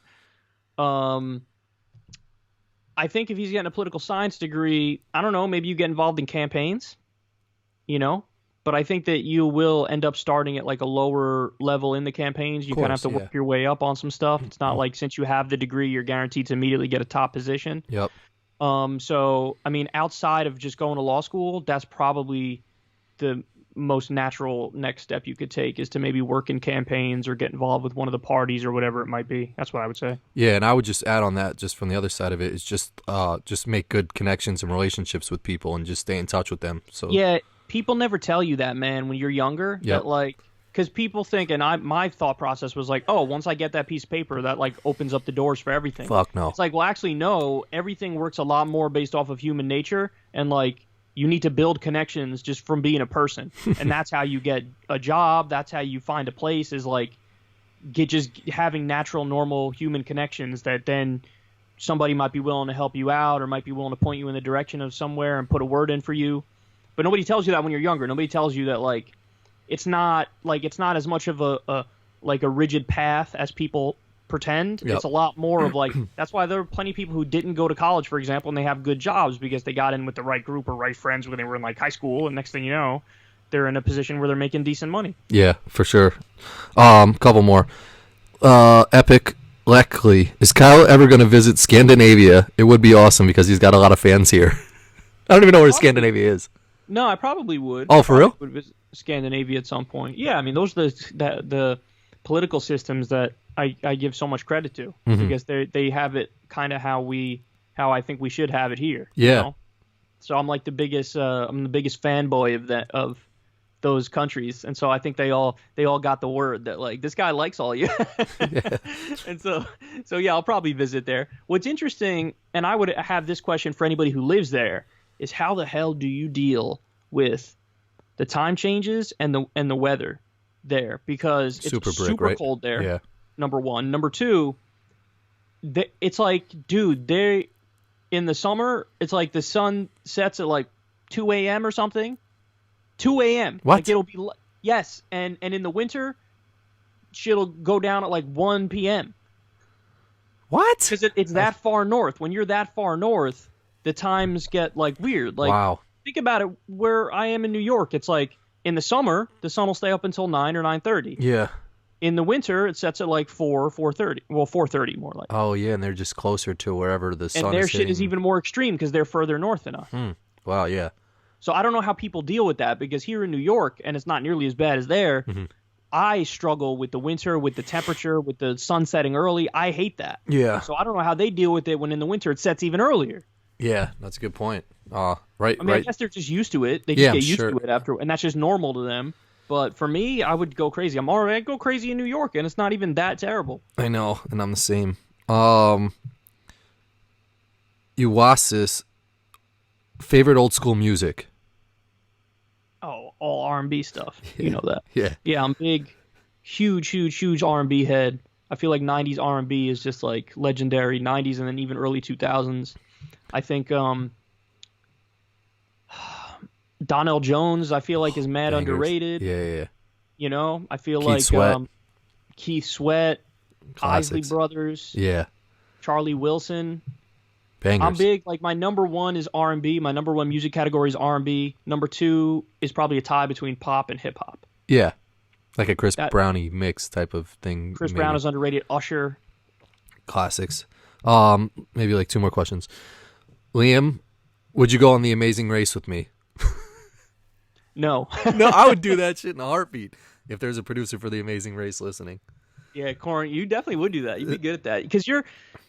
I think if he's getting a political science degree, I don't know, maybe you get involved in campaigns, you know? But I think that you will end up starting at like a lower level in the campaigns. You kind of have to work your way up on some stuff. It's not like since you have the degree, you're guaranteed to immediately get a top position. Yep. So, I mean, outside of just going to law school, that's probably the most natural next step you could take is to maybe work in campaigns or get involved with one of the parties or whatever it might be. That's what I would say. Yeah, and I would just add on that, just from the other side of it, is just make good connections and relationships with people and just stay in touch with them. So yeah, people never tell you that, man, when you're younger. Yep. That like, because people think, and my thought process was like, oh, once I get that piece of paper, that like opens up the doors for everything. Fuck no. It's like, well, actually, no. Everything works a lot more based off of human nature, and like you need to build connections just from being a person, and that's how you get a job. That's how you find a place. Is like just having natural, normal human connections that then somebody might be willing to help you out or might be willing to point you in the direction of somewhere and put a word in for you. But nobody tells you that when you're younger. Nobody tells you that like it's not as much of a rigid path as people pretend. Yep. It's a lot more of like that's why there are plenty of people who didn't go to college, for example, and they have good jobs because they got in with the right group or right friends when they were in like high school, and next thing you know, they're in a position where they're making decent money. Yeah, for sure. Couple more. Epic Leckley. Is Kyle ever going to visit Scandinavia? It would be awesome because he's got a lot of fans here. I don't even know where Scandinavia is. No, I probably would. Oh, for real? Would visit Scandinavia at some point. Yeah, I mean, those are the political systems that I give so much credit to because they have it kind of how I think we should have it here. Yeah. You know? So I'm like the biggest fanboy of those countries, and so I think they all got the word that like this guy likes all you. Yeah. And so yeah, I'll probably visit there. What's interesting, and I would have this question for anybody who lives there, is how the hell do you deal with the time changes and the weather there, because it's super right? cold there. Yeah. Number one. Number two, it's like, dude, in the summer, it's like the sun sets at like 2 a.m. or something. 2 a.m. What? Like it'll be yes, and in the winter, shit'll go down at like 1 p.m. What? Because it's that far north. When you're that far north, the times get like weird. Like, wow. Think about it. Where I am in New York, it's like in the summer, the sun will stay up until 9 or 9:30. Yeah. In the winter, it sets at like 4:30. Well, 4:30 more like. Oh yeah, and they're just closer to wherever the sun is. And their hitting. shit is even more extreme because they're further north than us. Wow, yeah. So I don't know how people deal with that, because here in New York, and it's not nearly as bad as there, I struggle with the winter, with the temperature, with the sun setting early. I hate that. Yeah. So I don't know how they deal with it when in the winter it sets even earlier. Yeah, that's a good point. Right. I mean, I guess they're just used to it. They just get used to it after, and that's just normal to them. But for me, I would go crazy. I'd go crazy in New York, and it's not even that terrible. I know, and I'm the same. Uwasis, favorite old school music? Oh, all R&B stuff. You know that. Yeah. Yeah, I'm big, huge R&B head. I feel like 90s R&B is just like legendary. 90s and then even early 2000s. I think Donnell Jones, I feel like, is mad Bangers. Underrated. Yeah. You know, I feel Keith like Sweat. Keith Sweat, Classics. Isley Brothers, Yeah. Charlie Wilson. Bangers. I'm big. Like, my number one is R&B. My number one music category is R&B. Number two is probably a tie between pop and hip hop. Yeah. Like a Chris Brownie mix type of thing. Chris maybe. Brown is underrated. Usher. Classics. Maybe like two more questions. Liam, would you go on The Amazing Race with me? No. No, I would do that shit in a heartbeat if there's a producer for The Amazing Race listening. Yeah, Corin, you definitely would do that. You'd be good at that. Because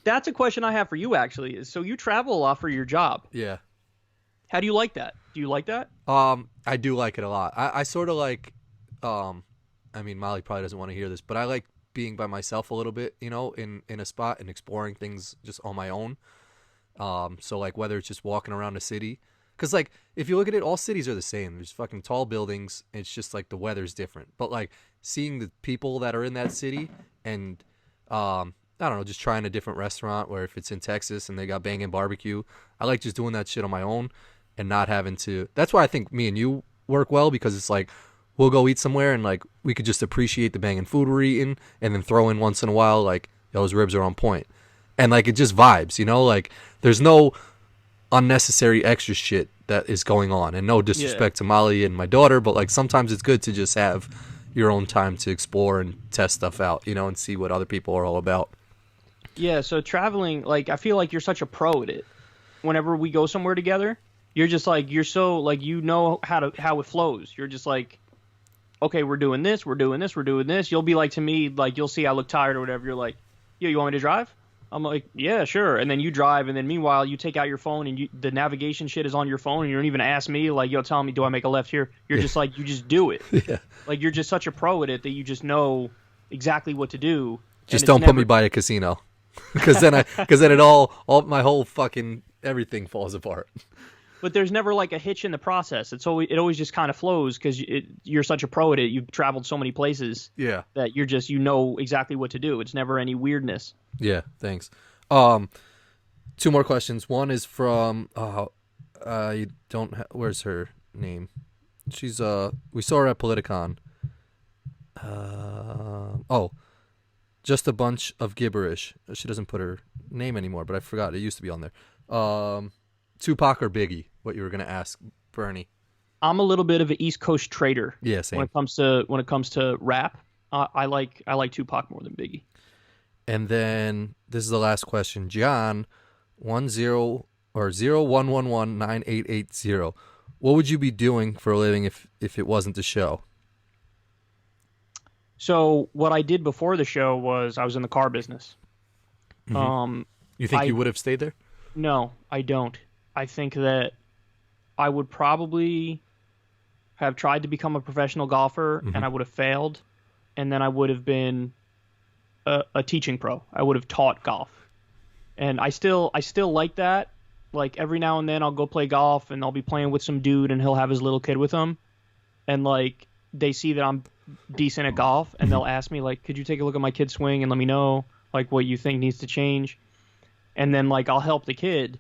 that's a question I have for you, actually. Is so you travel a lot for your job. Yeah. How do you like that? Do you like that? I do like it a lot. I sort of like, I mean, Molly probably doesn't want to hear this, but I like being by myself a little bit, you know, in a spot and exploring things just on my own. So like whether it's just walking around a city, because like if you look at it, all cities are the same. There's fucking tall buildings. It's just like the weather's different. But like seeing the people that are in that city and I don't know, just trying a different restaurant, where if it's in Texas and they got banging barbecue, I like just doing that shit on my own and not having to. That's why I think me and you work well, because it's like we'll go eat somewhere and like we could just appreciate the banging food we're eating and then throw in once in a while like those ribs are on point. And like it just vibes, you know, like there's no unnecessary extra shit that is going on. And no disrespect to Molly and my daughter, but like sometimes it's good to just have your own time to explore and test stuff out, you know, and see what other people are all about. Yeah, so traveling, like I feel like you're such a pro at it. Whenever we go somewhere together, you're just like, you're so like, you know how it flows. You're just like, okay, we're doing this, we're doing this, we're doing this. You'll be like to me, like you'll see I look tired or whatever. You're like, yo, you want me to drive? I'm like, yeah, sure. And then you drive, and then meanwhile you take out your phone and the navigation shit is on your phone, and you don't even ask me like, yo, tell me, do I make a left here? You're just like, you just do it. Yeah. Like you're just such a pro at it that you just know exactly what to do. Just don't put me by a casino, because then it all my whole fucking everything falls apart. But there's never like a hitch in the process. It always just kind of flows because you're such a pro at it. You've traveled so many places. Yeah. That you're just, you know exactly what to do. It's never any weirdness. Yeah. Thanks. 2 more questions. One is from you don't. Where's her name? She's we saw her at Politicon. Just a bunch of gibberish. She doesn't put her name anymore, but I forgot. It used to be on there. Tupac or Biggie? What you were gonna ask, Bernie? I'm a little bit of an East Coast trader. Yeah, same. When it comes to rap, I like Tupac more than Biggie. And then this is the last question. John 01119880. What would you be doing for a living if it wasn't the show? So what I did before the show was I was in the car business. Mm-hmm. You think you would have stayed there? No, I don't. I think that I would probably have tried to become a professional golfer, and I would have failed, and then I would have been a teaching pro. I would have taught golf. And I still like that. Like every now and then I'll go play golf and I'll be playing with some dude and he'll have his little kid with him. And like they see that I'm decent at golf and they'll ask me like, could you take a look at my kid swing and let me know like what you think needs to change? And then like I'll help the kid.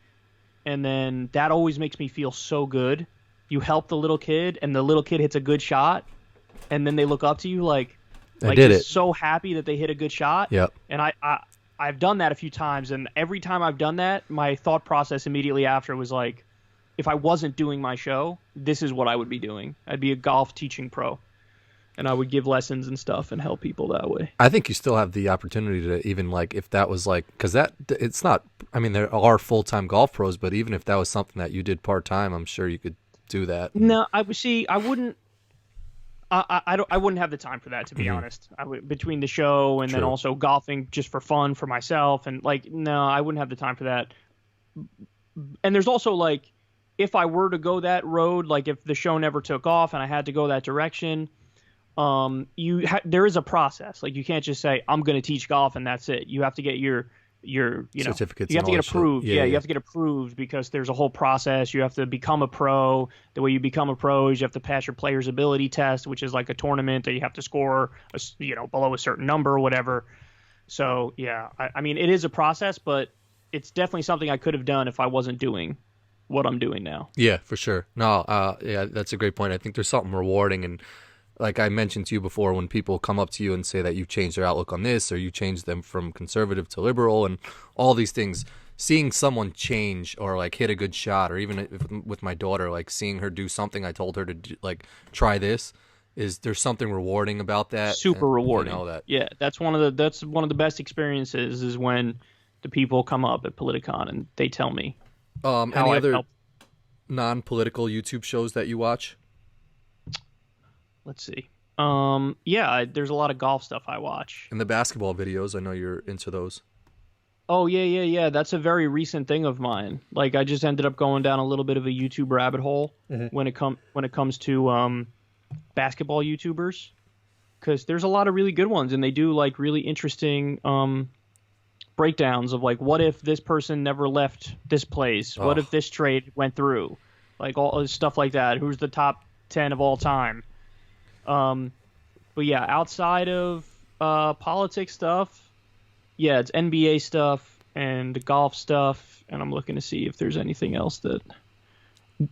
And then that always makes me feel so good. You help the little kid and the little kid hits a good shot and then they look up to you like I did it. So happy that they hit a good shot. Yep. And I've done that a few times, and every time I've done that, my thought process immediately after was like, if I wasn't doing my show, this is what I would be doing. I'd be a golf teaching pro, and I would give lessons and stuff and help people that way. I think you still have the opportunity to even like, if that was like, because it's not, I mean, there are full-time golf pros, but even if that was something that you did part-time, I'm sure you could do that. No, I wouldn't. I wouldn't have the time for that, to be honest. Between the show and then also golfing just for fun for myself, and like, no, I wouldn't have the time for that. And there's also like, if I were to go that road, like if the show never took off and I had to go that direction, there is a process. Like you can't just say I'm going to teach golf and that's it. You have to get your certificates. You have to get approved. Yeah, you have to get approved because there's a whole process. You have to become a pro. The way you become a pro is you have to pass your player's ability test, which is like a tournament that you have to score, below a certain number or whatever. So yeah, I mean it is a process, but it's definitely something I could have done if I wasn't doing what I'm doing now. Yeah, for sure. No, yeah, that's a great point. I think there's something rewarding, and like I mentioned to you before, when people come up to you and say that you've changed their outlook on this, or you changed them from conservative to liberal and all these things, seeing someone change or like hit a good shot, or even with my daughter, like seeing her do something I told her to do, like try this, there's something rewarding about that. Super rewarding. You know that. Yeah, that's one of the best experiences is when the people come up at Politicon and they tell me. Any other non-political YouTube shows that you watch? Let's see. There's a lot of golf stuff I watch. And the basketball videos, I know you're into those. Oh, yeah. That's a very recent thing of mine. Like, I just ended up going down a little bit of a YouTube rabbit hole when it comes to basketball YouTubers. because there's a lot of really good ones, and they do like really interesting breakdowns of like, what if this person never left this place? What if this trade went through? Like all stuff like that. Who's the top 10 of all time? But yeah, outside of politics stuff, yeah, it's NBA stuff and golf stuff, and I'm looking to see if there's anything else that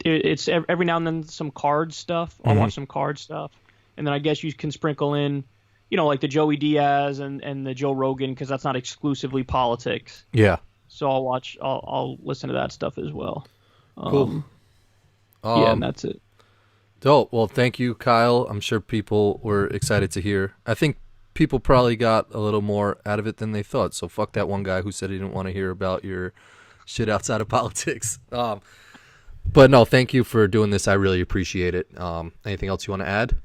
it's every now and then some card stuff. I'll watch some card stuff, and then I guess you can sprinkle in, like the Joey Diaz and the Joe Rogan, because that's not exclusively politics. Yeah. So I'll listen to that stuff as well. Cool. Yeah, and that's it. Dope. Well, thank you, Kyle. I'm sure people were excited to hear. I think people probably got a little more out of it than they thought. So fuck that one guy who said he didn't want to hear about your shit outside of politics. But no, thank you for doing this. I really appreciate it. Anything else you want to add?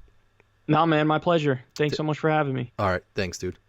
No, man, my pleasure. Thanks so much for having me. All right. Thanks, dude.